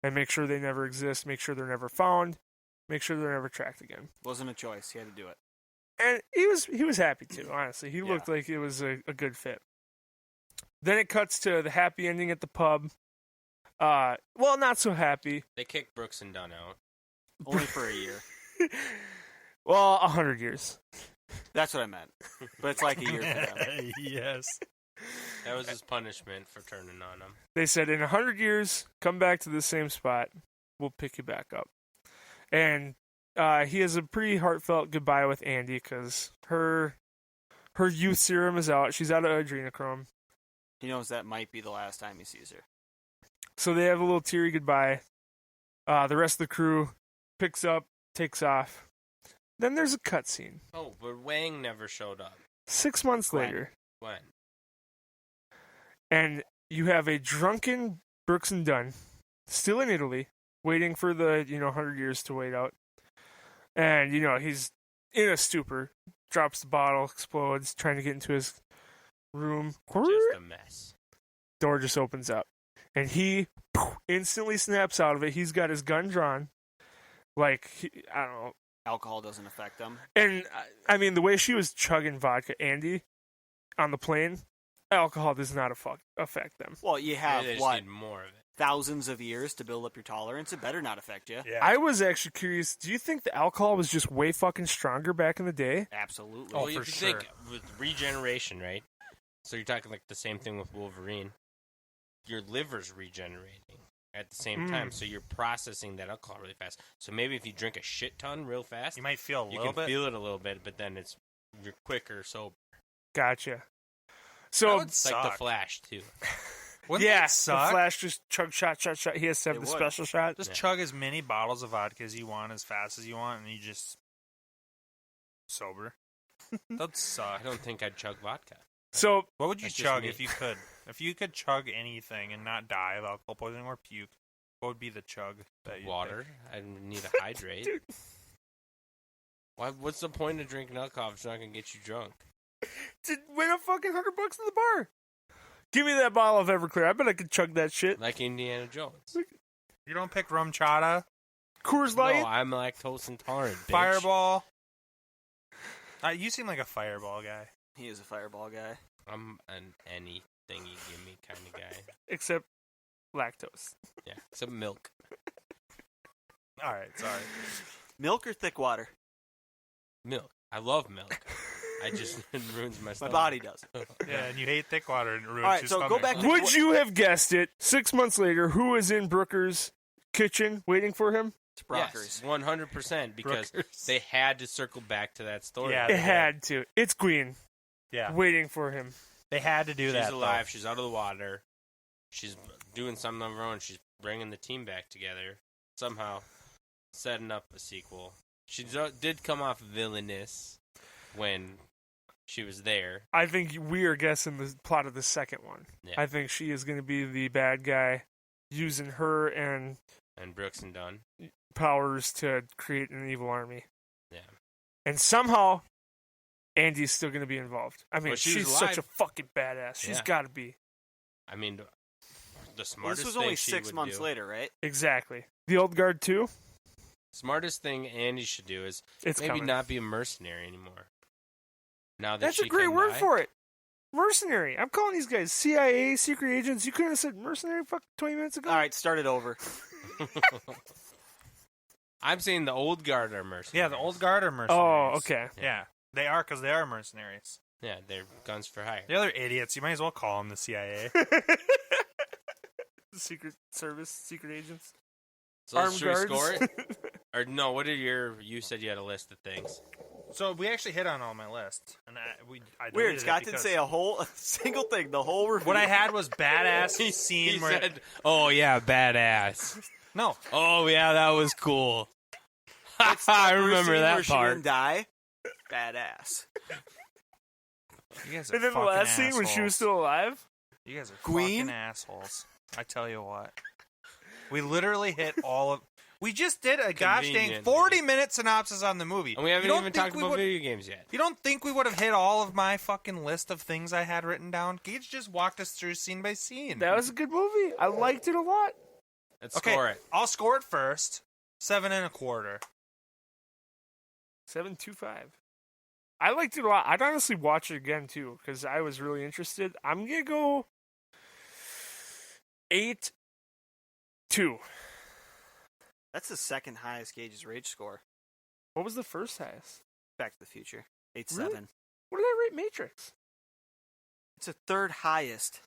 and make sure they never exist, make sure they're never found, make sure they're never tracked again. Wasn't a choice. He had to do it. And he was happy to, honestly. He looked like it was a good fit. Then it cuts to the happy ending at the pub. Well, not so happy. They kicked Brooks and Dunn out. Only for a year. Well, 100 years. That's what I meant. But it's like a year for them. Yes. That was his punishment for turning on him. They said, in 100 years, come back to the same spot. We'll pick you back up. And he has a pretty heartfelt goodbye with Andy because her youth serum is out. She's out of adrenochrome. He knows that might be the last time he sees her. So they have a little teary goodbye. The rest of the crew picks up, takes off. Then there's a cutscene. Oh, but Wang never showed up. 6 months later. When? And you have a drunken Brooks and Dunn, still in Italy, waiting for the, 100 years to wait out. And, he's in a stupor, drops the bottle, explodes, trying to get into his room. Just a mess. Door just opens up. And he instantly snaps out of it. He's got his gun drawn. I don't know. Alcohol doesn't affect them. And, I mean, the way she was chugging vodka, Andy, on the plane, alcohol does not affect them. Well, you have, Maybe they just need more of it. thousands of years to build up your tolerance. It better not affect you. Yeah. I was actually curious, do you think the alcohol was just way fucking stronger back in the day? Absolutely. Oh, Well, for if you sure. think with regeneration, right? So you're talking like the same thing with Wolverine. Your liver's regenerating at the same time, so you're processing that alcohol really fast. So maybe if you drink a shit ton real fast, You might feel a you little can bit. feel it a little bit, but then it's you're quicker sober. Gotcha. That So would It's like suck. the Flash too. Wouldn't yeah, that the suck? Flash just chug shot. He has to have It the would. special shot. Just Yeah. chug as many bottles of vodka as you want, as fast as you want, and you just sober. That'd suck. I don't think I'd chug vodka. So What would you That's just chug me. if you could? If you could chug anything and not die of alcohol poisoning or puke, what would be the chug that you Water. I need to hydrate. Dude. Why? What's the point of drinking alcohol if it's not gonna get you drunk? to win a fucking $100 in the bar. Give me that bottle of Everclear. I bet I could chug that shit. Like Indiana Jones. You don't pick rum chata, Coors Light. No, I'm lactose intolerant. Bitch. Fireball. You seem like a Fireball guy. He is a Fireball guy. I'm an anything you give me kind of guy. Except lactose. Yeah, except milk. All right, sorry. Milk or thick water? Milk. I love milk. I just it ruins my My stomach. body does. Yeah, and you hate thick water and it ruins All right, your so go stomach. back to- Would you have guessed it? 6 months later, who is in Brooker's kitchen waiting for him? It's Brockers. Yes, 100% because Brookers. they had to circle back to that story. Yeah, It they had to. It's Gwen Yeah, waiting for him. they had to do she's that. alive. She's out of the water. She's doing something of her own. She's bringing the team back together. Somehow setting up a sequel. She did come off villainous when she was there. I think we are guessing the plot of the second one. Yeah. I think she is going to be the bad guy using her and And Brooks and Dunn. powers to create an evil army. Yeah. And somehow, Andy's still going to be involved. I mean, Well, she was she's such alive. a fucking badass. She's Yeah. got to be. I mean, the Well, smartest this was thing only she 6 would months do- later, right? Exactly. The old guard, too? Smartest thing Andy should do is It's maybe coming. not be a mercenary anymore. Now that That's she a great can word die. for it. Mercenary. I'm calling these guys CIA, secret agents. You couldn't have said mercenary 20 minutes ago? All right, start it over. I'm saying the old guard are mercenaries. Yeah, the old guard are Oh, mercenaries. okay. Yeah, they are because they are mercenaries. Yeah, they're guns for hire. The other idiots, you might as well call them the CIA. Secret Service, secret agents. So Armed should we guards. score it? Or no? What are you said you had a list of things. So we actually hit on all my list, and I Weird, deleted it Scott didn't because say a single thing. The whole review. What I had was badass He scene where said, "Oh yeah, badass. no, Oh yeah, that was cool." It's I the first remember scene that where She part. didn't die. Badass. you guys are And then the fucking last scene when she was assholes. still alive? You guys are Queen? fucking assholes. I tell you what. We literally hit all of. We just did a gosh dang Conveniently. 40-minute synopsis on the movie. And we haven't You don't even think talked we about would- video games yet. You don't think we would have hit all of my fucking list of things I had written down? Gage just walked us through scene by scene. That was a good movie. I liked it a lot. Let's okay, score it. I'll score it first. 7.25. 7.25. I liked it a lot. I'd honestly watch it again, too, because I was really interested. I'm going to go 8.2. That's the second highest Gage's rage score. What was the first highest? Back to the Future. 8.7. Really? What did I rate Matrix? It's the third highest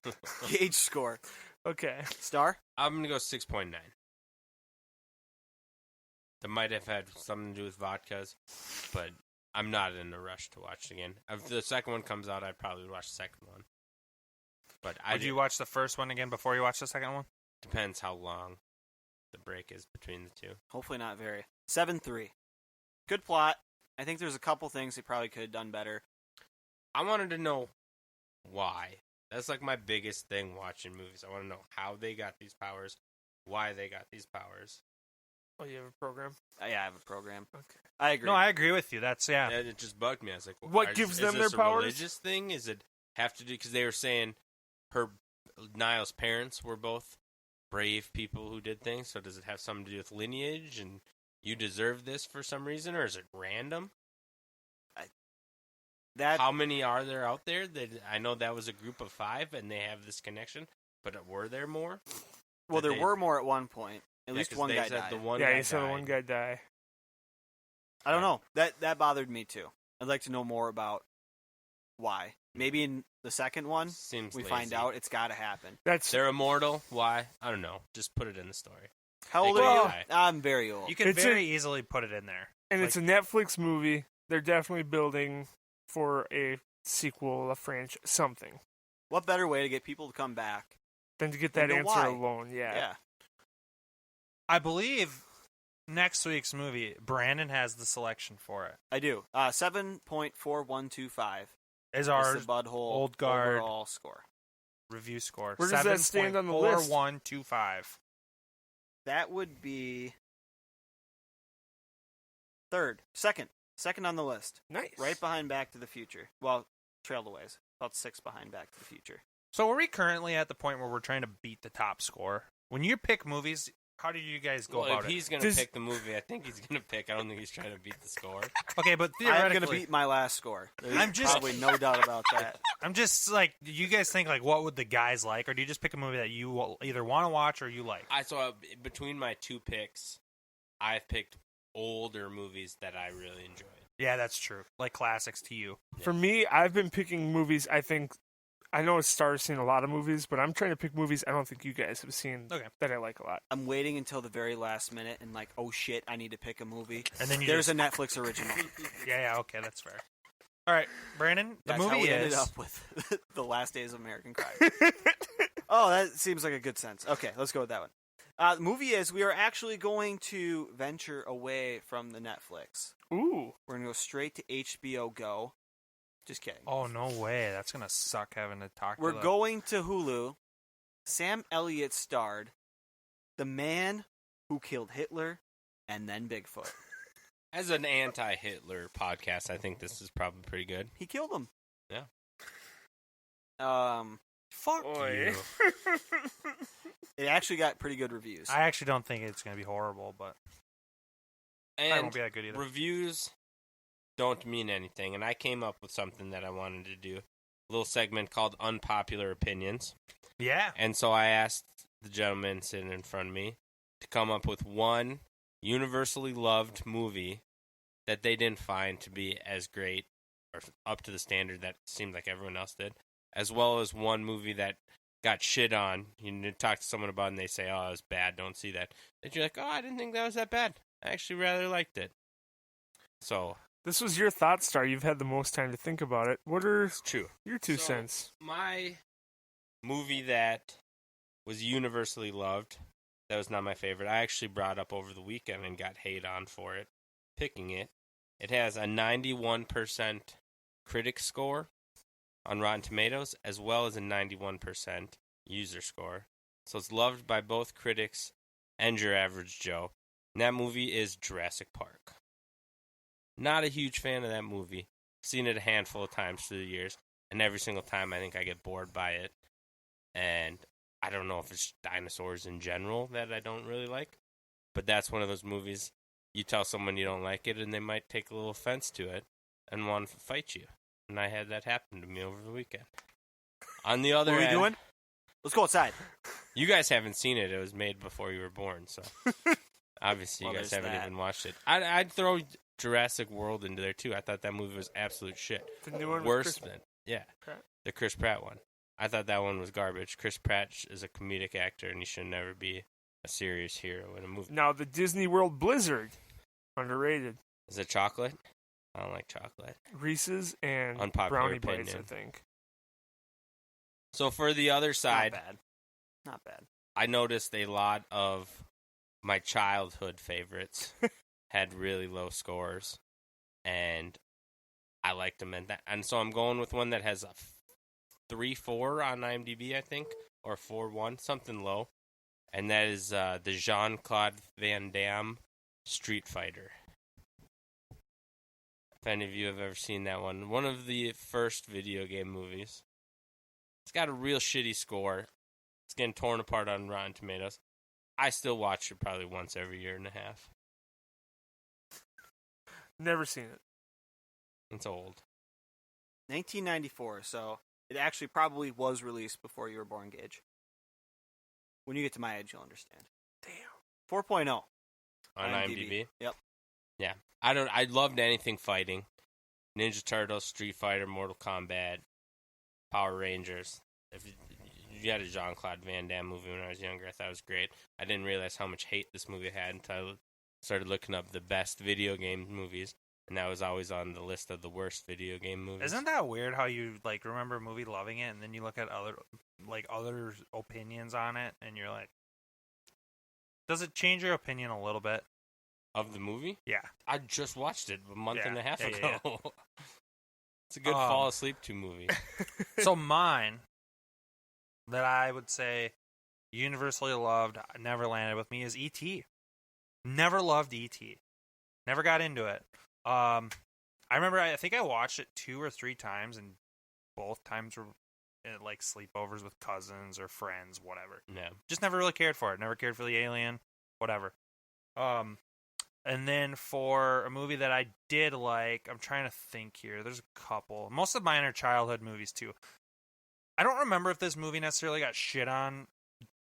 Gage score. Okay. Star? I'm gonna go 6.9. That might have had something to do with vodkas, but I'm not in a rush to watch it again. If the second one comes out, I'd probably watch the second one. But Would you watch the first one again before you watch the second one? depends how long the break is between the two. Hopefully not very. 7.3. Good plot. I think there's a couple things they probably could have done better. I wanted to know why. That's like my biggest thing watching movies. I want to know how they got these powers, why they got these powers. Oh, you have a program? Yeah, I have a program. Okay. I agree. No, I agree with you. That's, yeah. And it just bugged me. I was like, What gives them is this their a powers? religious thing? Is it have to do because they were saying Niall's parents were both brave people who did things. So does it have something to do with lineage and you deserve this for some reason, or is it random? How many are there out there? That I know that was a group of 5 and they have this connection, but were there more? Well, Did there they- were more at one point. At Yeah, least 'cause one they guy said died. The one Yeah, guy you saw the died. one guy die. I don't know. That bothered me too. I'd like to know more about why. Maybe in the second one, Seems we lazy. find out it's got to happen. That's They're immortal. Why? I don't know. Just put it in the story. How old They are could you? die. I'm very old. You can It's very easily put it in there. and it's a Netflix movie. They're definitely building for a sequel, a franchise, something, What better way to get people to come back? than to get that Then answer why? alone. Yeah. I believe next week's movie, Brandon has the selection for it. I do. 7.4125 Is is our the Budhole Old Guard overall score. review score. Where does that stand on the list? 7.4125. That would be second on the list, Nice. right behind Back to the Future. Well, trailed a ways, about 6 behind Back to the Future. So are we currently at the point where we're trying to beat the top score? When you pick movies, how do you guys go Well, about if it? he's going to pick the movie, I think he's going to pick. I don't think he's trying to beat the score. Okay, but I'm theoretically, going to beat my last score. There's I'm just- probably no doubt about that. I'm just like, do you guys think like what would the guys like, or do you just pick a movie that you will either want to watch or you like? Between my two picks, I've picked older movies that I really enjoyed. Yeah, that's true. Like classics to you. For me, I've been picking movies. I know Star's seen a lot of movies, but I'm trying to pick movies I don't think you guys have seen that I like a lot. I'm waiting until the very last minute and like, oh shit, I need to pick a movie. And then There's a Netflix original. Yeah, okay, that's fair. All right, Brandon, the That's movie how we ended is up with The Last Days of American Crime. Oh, that seems like a good sense. Okay, let's go with that one. The movie is we are actually going to venture away from the Netflix. Ooh. We're going to go straight to HBO Go. Just kidding. Oh no way! That's gonna suck having to talk. We're to the... going to Hulu. Sam Elliott starred The Man Who Killed Hitler and then Bigfoot. As an anti-Hitler podcast, I think this is probably pretty good. He killed him. Yeah. Fuck Boy. you. It actually got pretty good reviews. I actually don't think it's gonna be horrible, but it And won't be that good either. reviews don't mean anything, and I came up with something that I wanted to do. A little segment called Unpopular Opinions. Yeah. And so I asked the gentleman sitting in front of me to come up with one universally loved movie that they didn't find to be as great or up to the standard that seemed like everyone else did, as well as one movie that got shit on. You talk to someone about it and they say, oh, it was bad, don't see that. That you're like, oh, I didn't think that was that bad. I actually rather liked it. So... This was your thought, Star. You've had the most time to think about it. What are It's true. your 2 So, cents? My movie that was universally loved, that was not my favorite, I actually brought up over the weekend and got hate on for it, picking it. It has a 91% critic score on Rotten Tomatoes, as well as a 91% user score. So it's loved by both critics and your average Joe. And that movie is Jurassic Park. Not a huge fan of that movie. Seen it a handful of times through the years, and every single time I think I get bored by it. And I don't know if it's dinosaurs in general that I don't really like, but that's one of those movies you tell someone you don't like it, and they might take a little offense to it and want to fight you. And I had that happen to me over the weekend. On the other What are we hand, doing? Let's go outside. you guys haven't seen it. It was made before you were born, so obviously Well, you guys there's haven't that. even watched it. I'd throw Jurassic World into there too. I thought that movie was absolute shit. The new one with Worse Chris than Pratt? the Chris Pratt one. I thought that one was garbage. Chris Pratt is a comedic actor, and he should never be a serious hero in a movie. Now, the Disney World Blizzard. Underrated. Is it chocolate? I don't like chocolate. Reese's and Unpopular Brownie Bites, opinion. I think. So for the other side, Not bad. Not bad. I noticed a lot of my childhood favorites had really low scores, and I liked them. And so I'm going with one that has a 3.4 on IMDb, I think, or 4.1, something low, and that is the Jean-Claude Van Damme Street Fighter. If any of you have ever seen that one of the first video game movies. It's got a real shitty score. It's getting torn apart on Rotten Tomatoes. I still watch it probably once every year and a half. Never seen it. It's old. 1994, so it actually probably was released before you were born, Gage. When you get to my age, you'll understand. Damn. 4.0. On IMDb. Yep. Yeah. I loved anything fighting. Ninja Turtles, Street Fighter, Mortal Kombat, Power Rangers. If you had a Jean-Claude Van Damme movie when I was younger, I thought it was great. I didn't realize how much hate this movie had until I started looking up the best video game movies. and that was always on the list of the worst video game movies. Isn't that weird how you like remember a movie loving it and then you look at other opinions on it and you're like, does it change your opinion a little bit? Of the movie? Yeah. I just watched it a month and a half ago. Yeah. It's a good fall asleep to movie. So mine, that I would say universally loved, never landed with me, is E.T. Never loved E.T. Never got into it. I remember, I think I watched it 2 or 3 times, and both times were like sleepovers with cousins or friends, whatever. Yeah. Just never really cared for it. Never cared for the alien, whatever. And then for a movie that I did like, I'm trying to think here. There's a couple. Most of mine are childhood movies, too. I don't remember if this movie necessarily got shit on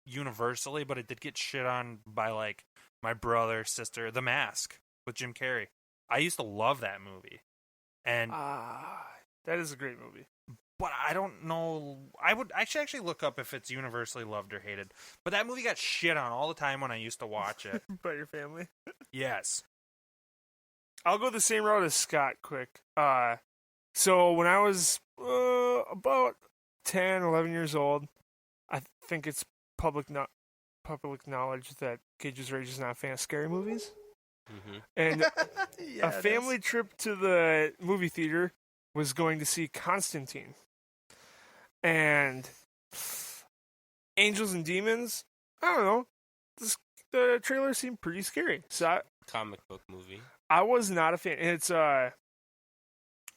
universally, but it did get shit on by, like, my brother, sister. The Mask with Jim Carrey. I used to love that movie. And that is a great movie. but I don't know. I should actually look up if it's universally loved or hated. But that movie got shit on all the time when I used to watch it. By your family. Yes. I'll go the same route as Scott quick. So when I was about 10, 11 years old, I think it's public knowledge that Cage's Rage is not a fan of scary movies. Mm-hmm. And a family trip to the movie theater was going to see Constantine. And Angels and Demons, I don't know. The trailer seemed pretty scary. So Comic book movie. I was not a fan. And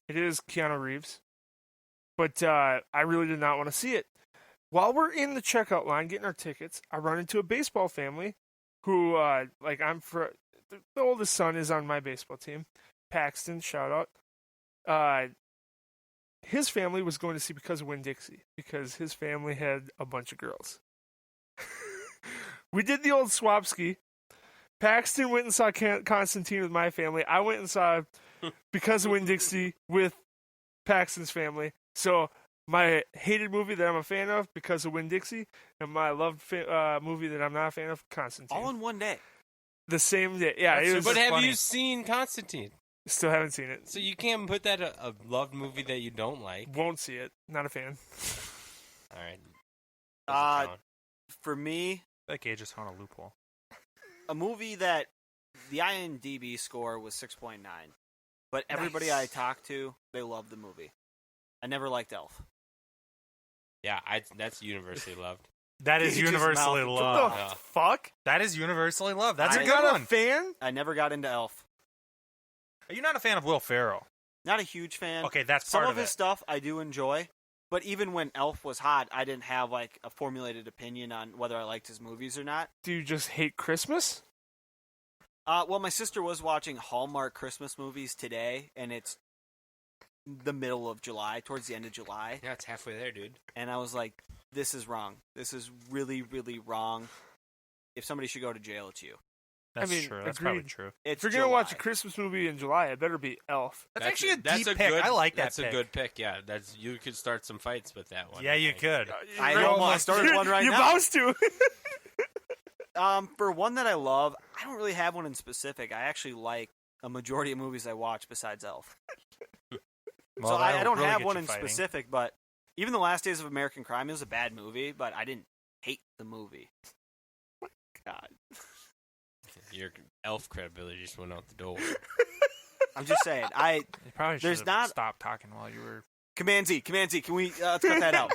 it is Keanu Reeves. But I really did not want to see it. While we're in the checkout line getting our tickets, I run into a baseball family who, the oldest son is on my baseball team. Paxton, shout out. His family was going to see Because of Winn-Dixie because his family had a bunch of girls. We did the old swapski. Paxton went and saw Constantine with my family. I went and saw Because of Winn-Dixie with Paxton's family. So my hated movie that I'm a fan of, Because of Winn-Dixie, and my loved movie that I'm not a fan of, Constantine. All in one day. The same day. Yeah, it was But have funny. you seen Constantine? Still haven't seen it. So you can't put that a loved movie that you don't like. Won't see it. Not a fan. All right. For me, I feel like Gage just found a loophole. a movie that the IMDb score was 6.9, but everybody I talked to, they loved the movie. I never liked Elf. Yeah, that's universally loved. That is He just universally mouthed- loved. Yeah. Fuck? That is universally loved. That's I- a You're good not one. a fan? I never got into Elf. Are you not a fan of Will Ferrell? Not a huge fan. Okay, that's Some part of of his it. stuff I do enjoy, but even when Elf was hot, I didn't have like a formulated opinion on whether I liked his movies or not. Do you just hate Christmas? Well, my sister was watching Hallmark Christmas movies today, and it's the middle of July, towards the end of July, Yeah, it's halfway there, dude. and I was like, this is wrong. This is really, really wrong. If somebody should go to jail, it's you. That's I mean, true. That's probably agreed. true. It's If you're going to watch a July. Christmas movie in July, it better be Elf. That's actually a deep pick. Good, I like that That's pick. a good pick. Yeah, you could start some fights with that one. Yeah, I you think. could. I started one right you now. bounce to. For one that I love, I don't really have one in specific. I actually like a majority of movies I watch besides Elf. Well, So I that'll don't really have get one you in fighting. specific, but even The Last Days of American Crime is a bad movie, but I didn't hate the movie. God. Your elf credibility just went out the door. I'm just saying. You probably should There's have not- stopped talking while you were... Command Z, can we let's cut that out?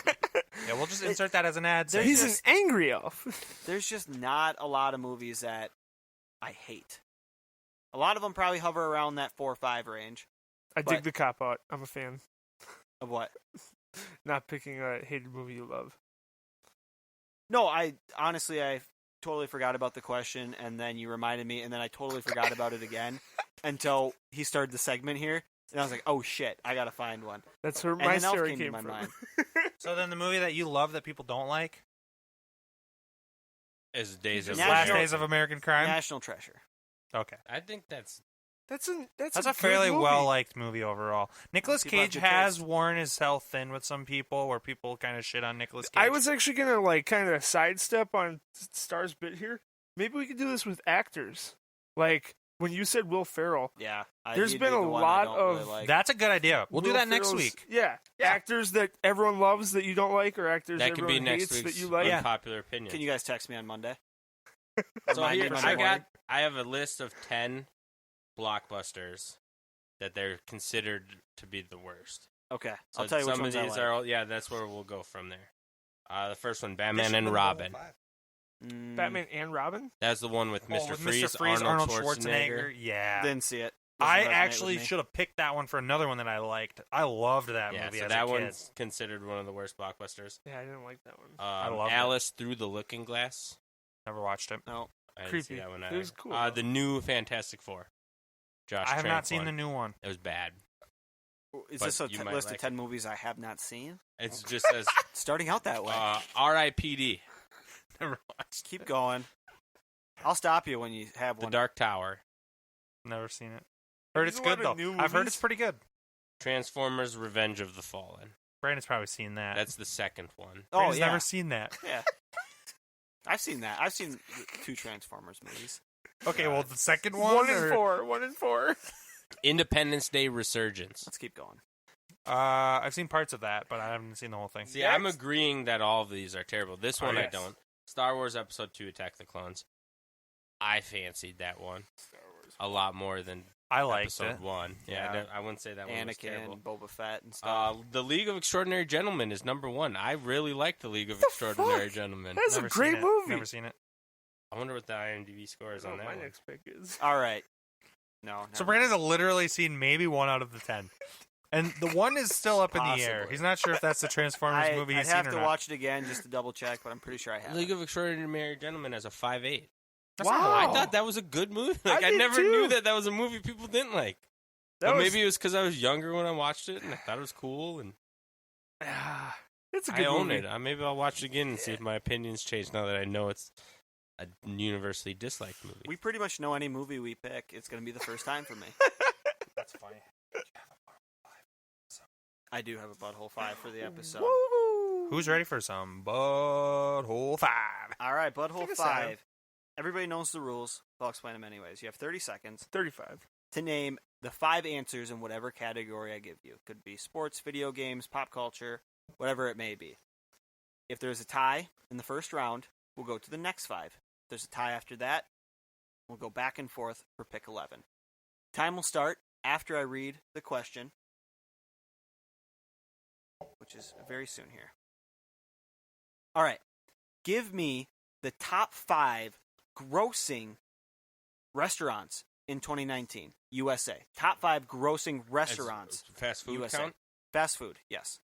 Yeah, we'll just insert that as an ad. There's He's just- an angry elf. There's just not a lot of movies that I hate. A lot of them probably hover around that 4 or 5 range. I But- dig the cop out. I'm a fan. Of what? Not picking a hated movie you love. No, I totally forgot about the question, and then you reminded me, and then I totally forgot about it again until he started the segment here, and I was like, "Oh shit, I gotta find one." That's where And my then Elf story came to came my from. mind. So then the movie that you love that people don't like As Days of is National- Last Days of American Crime? National Treasure. Okay. I think that's That's That's a a good fairly movie. well-liked movie overall. Nicolas People have Cage good has taste. worn himself thin with some people where people kind of shit on Nicolas Cage. I was actually gonna kind of sidestep on Star's bit here. Maybe we could do this with actors. Like when you said Will Ferrell, Yeah. There's he'd been be a the one lot I don't really of- like. That's a good idea. We'll do Will that next Ferrell's- week. Yeah. Actors that everyone loves that you don't like, or actors That could be everyone next hates that week's you like. unpopular opinion. Can you guys text me on Monday? So Remind me here, Monday morning? I have a list of 10 blockbusters that they're considered to be the worst. Okay. So I'll tell you which some ones of I these like. are all, yeah, that's where we'll go from there. The first one, Batman and Robin. Batman and Robin. That's the one with Mr. With Freeze, Mr. Freeze, Arnold Schwarzenegger. Yeah. Didn't see it. I Doesn't resonate actually with me. should have picked that one for another one that I liked. I loved that Yeah, movie so as that a kid. one's considered one of the worst blockbusters. Yeah, I didn't like that one. loved it. Alice Through the Looking Glass. Never watched it. No. I didn't Creepy. see that one It either. was cool, though. The new Fantastic Four. Josh I have Trank not seen one. the new one. It was bad. Is But this a you might list like of 10 movies I have not seen? It's just as Starting out that way. R.I.P.D. Never watched. Keep going. I'll stop you when you have The one. Dark Tower. Never seen it. Heard it's There's a lot good though. of new I've heard movies. it's pretty good. Transformers: Revenge of the Fallen. Brandon's probably seen that. That's the second one. Oh, Brandon's yeah. never seen that. Yeah. I've seen that. I've seen 2 Transformers movies. Okay, well the second one. One in or- four. 1 in 4. Independence Day: Resurgence. Let's keep going. I've seen parts of that, but I haven't seen the whole thing. See, I'm agreeing that all of these are terrible. This one I yes. don't. Star Wars Episode 2: Attack the Clones. I fancied that one a lot more than I liked Episode it. 1. Yeah, Yeah. I wouldn't say that one was terrible. Anakin, Boba Fett, and stuff. The League of Extraordinary Gentlemen is number 1. I really like the League of The Extraordinary fuck? Gentlemen. That's Never a great seen it. movie. Never seen it. I wonder what the IMDb score is on that my one. next pick is. All right. No. So never mind. Brandon's literally seen maybe 1 out of the 10, and the 1 is still up in the air. Possibly. He's not sure if that's the Transformers movie I'd he's have seen to or not. watch it again just to double check, but I'm pretty sure I have. League of Extraordinary Gentlemen has a 5.8. That's not I bad. thought that was a good movie. Like I did never too. knew that was a movie people didn't like. That But was- maybe it was because I was younger when I watched it and I thought it was cool and It's a I good own movie. it. Maybe I'll watch it again and see if my opinions change now that I know it's a universally disliked movie. We pretty much know any movie we pick. It's going to be the first time for me. That's funny. I do have a Butthole 5 for the episode. Woo! Who's ready for some Budhole 5? All right, Butthole Take us 5. out. Everybody knows the rules. I'll explain them anyways. You have 30 seconds 35. to name the 5 answers in whatever category I give you. Could be sports, video games, pop culture, whatever it may be. If there's a tie in the first round, we'll go to the next 5. If there's a tie after that, we'll go back and forth for pick 11. Time will start after I read the question, which is very soon here. All right. Give me the top 5 grossing restaurants in 2019, USA. Top 5 grossing restaurants. As fast food USA. count? Fast food, yes.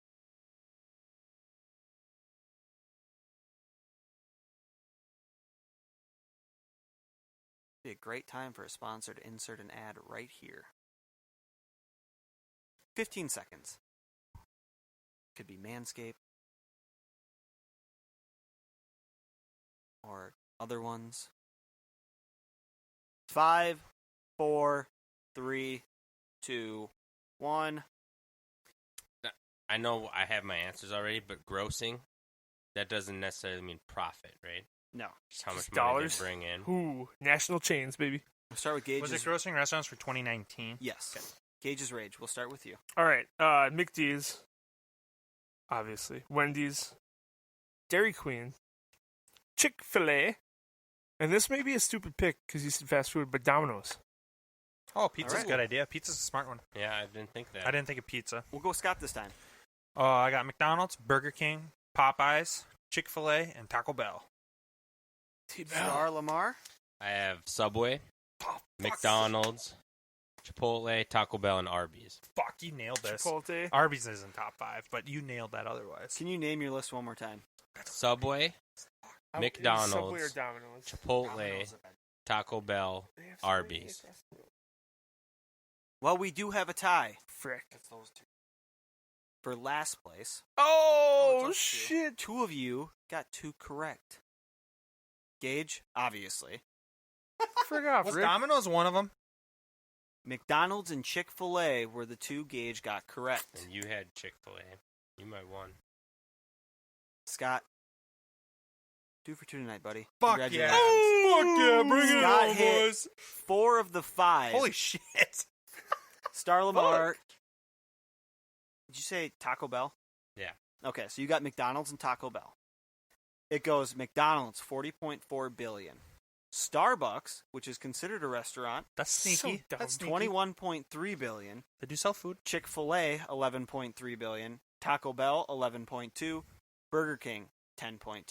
Be a great time for a sponsor to insert an ad right here. 15 seconds. Could be Manscaped. Or other ones. 5, 4, 3, 2, 1. I know I have my answers already, but grossing, that doesn't necessarily mean profit, right? No. Just how much Just money dollars? they bring in. Ooh, national chains, baby. We'll start with Gage's. Was it grossing restaurants for 2019? Yes. Gage's Rage. We'll start with you. All right, McD's, obviously. Wendy's, Dairy Queen, Chick-fil-A, and this may be a stupid pick because you said fast food, but Domino's. Oh, pizza's Alright. a good idea. Pizza's a smart one. Yeah, I didn't think that. I didn't think of pizza. We'll go Scott this time. I got McDonald's, Burger King, Popeyes, Chick-fil-A, and Taco Bell. Star Lamar. I have Subway, McDonald's, Chipotle, Taco Bell, and Arby's. Fuck, you nailed this. Chipotle. Arby's isn't top 5, but you nailed that otherwise. Can you name your list one more time? Subway, Subway or McDonald's, Domino's? Chipotle, Taco Bell, Arby's. Well, we do have a tie Frick. for last place. Oh, it's up to you. shit. 2 of you got 2 correct. Gage, obviously. Frick off, Was Rick. Domino's one of them? McDonald's and Chick-fil-A were the 2 Gage got correct. And you had Chick-fil-A. You might won. Scott, 2 for 2 tonight, buddy. Fuck yeah. Congratulations. Fuck yeah, bring it Scott on, hit boys. 4 of the 5. Holy shit. Star Lamar. Did you say Taco Bell? Yeah. Okay, so you got McDonald's and Taco Bell. It goes McDonald's, $40.4 billion. Starbucks, which is considered a restaurant, That's sneaky. So dumb. That's sneaky. $21.3 billion. They do sell food. Chick-fil-A, $11.3 billion. Taco Bell, $11.2. Burger King, $10.2.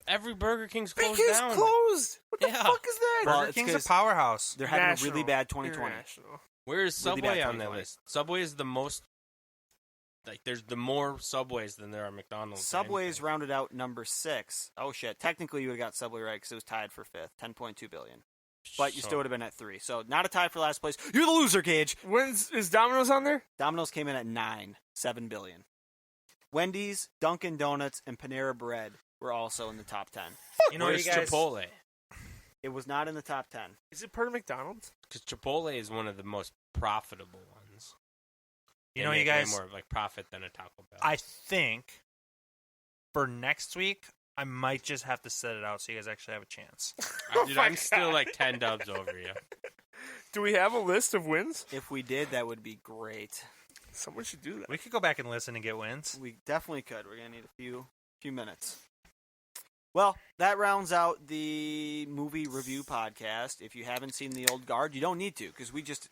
Every Burger King's closed BK's down. closed. What the Yeah. fuck is that? Well, Burger it's King's a 'cause powerhouse. They're having National, a really bad 2020. international. Where is Really Subway bad on that 2020. list? Subway is the most. Like, there's the more Subways than there are McDonald's. or Subway's anything. rounded out number 6. Oh, shit. Technically, you would have got Subway right because it was tied for 5th, $10.2 billion. But you So- still would have been at 3. So not a tie for last place. You're the loser, Gage. Is Domino's on there? Domino's came in at 9, $7 billion. Wendy's, Dunkin' Donuts, and Panera Bread were also in the top 10. You know, Where's you guys. Chipotle? It was not in the top 10. Is it part of McDonald's? Because Chipotle is one of the most profitable ones. You They know, you make way guys. more like profit than a Taco Bell. I think for next week, I might just have to set it out so you guys actually have a chance. Dude, my I'm still God. like 10 dubs over you. Do we have a list of wins? If we did, that would be great. Someone should do that. We could go back and listen and get wins. We definitely could. We're going to need a few minutes. Well, that rounds out the movie review podcast. If you haven't seen The Old Guard, you don't need to because we just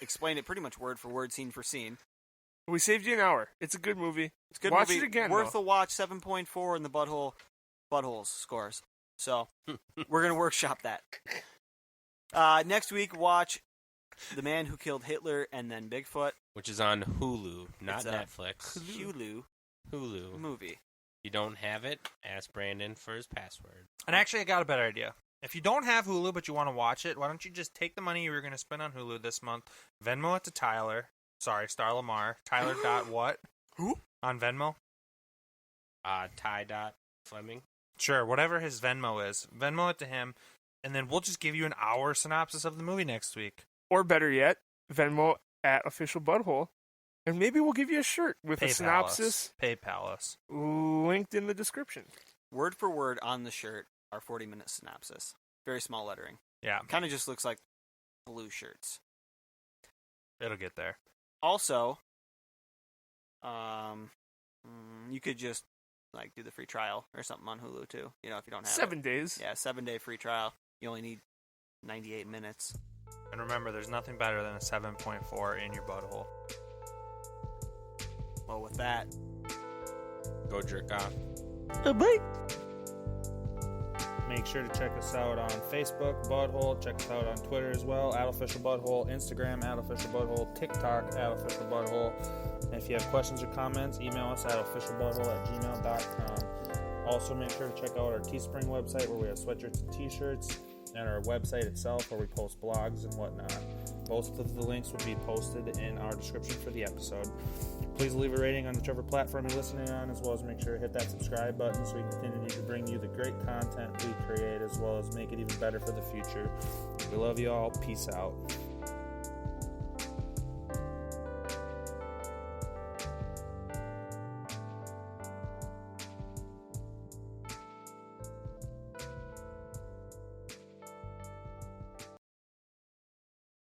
explained it pretty much word for word, scene for scene. We saved you an hour. It's a good movie. It's a good Watch movie. it again, Worth though. a watch. 7.4 in the buttholes scores. So we're gonna workshop that. Next week, watch The Man Who Killed Hitler and Then Bigfoot. Which is on Hulu, not It's a Netflix. Hulu movie. If you don't have it, ask Brandon for his password. And actually, I got a better idea. If you don't have Hulu but you want to watch it, why don't you just take the money you were going to spend on Hulu this month, Venmo it to Tyler. Sorry, Star Lamar. Tyler dot what? Who? On Venmo? Ty Dot Fleming. Sure, whatever his Venmo is. Venmo it to him, and then we'll just give you an hour synopsis of the movie next week. Or better yet, Venmo at Official Budhole. And maybe we'll give you a shirt with a synopsis PayPal us. linked in the description. Word for word on the shirt, our 40-minute synopsis. Very small lettering. Yeah, Kind of just looks like blue shirts. it'll get there. Also, you could just like do the free trial or something on Hulu too. You know, if you don't have 7 it. days. Yeah, 7-day free trial. You only need 98 minutes. And remember, there's nothing better than a 7.4 in your butthole. Well, with that, Go jerk off. Bye. Make sure to check us out on Facebook, Budhole. Check us out on Twitter as well, @OfficialBudhole, Instagram, @OfficialBudhole, TikTok, @OfficialBudhole. And if you have questions or comments, email us at officialbudhole@gmail.com. Also, make sure to check out our Teespring website where we have sweatshirts and t-shirts, and our website itself where we post blogs and whatnot. Both of the links will be posted in our description for the episode. Please leave a rating on whichever platform you're listening on, as well as make sure to hit that subscribe button so we can continue to bring you the great content we create, as well as make it even better for the future. We love you all. Peace out.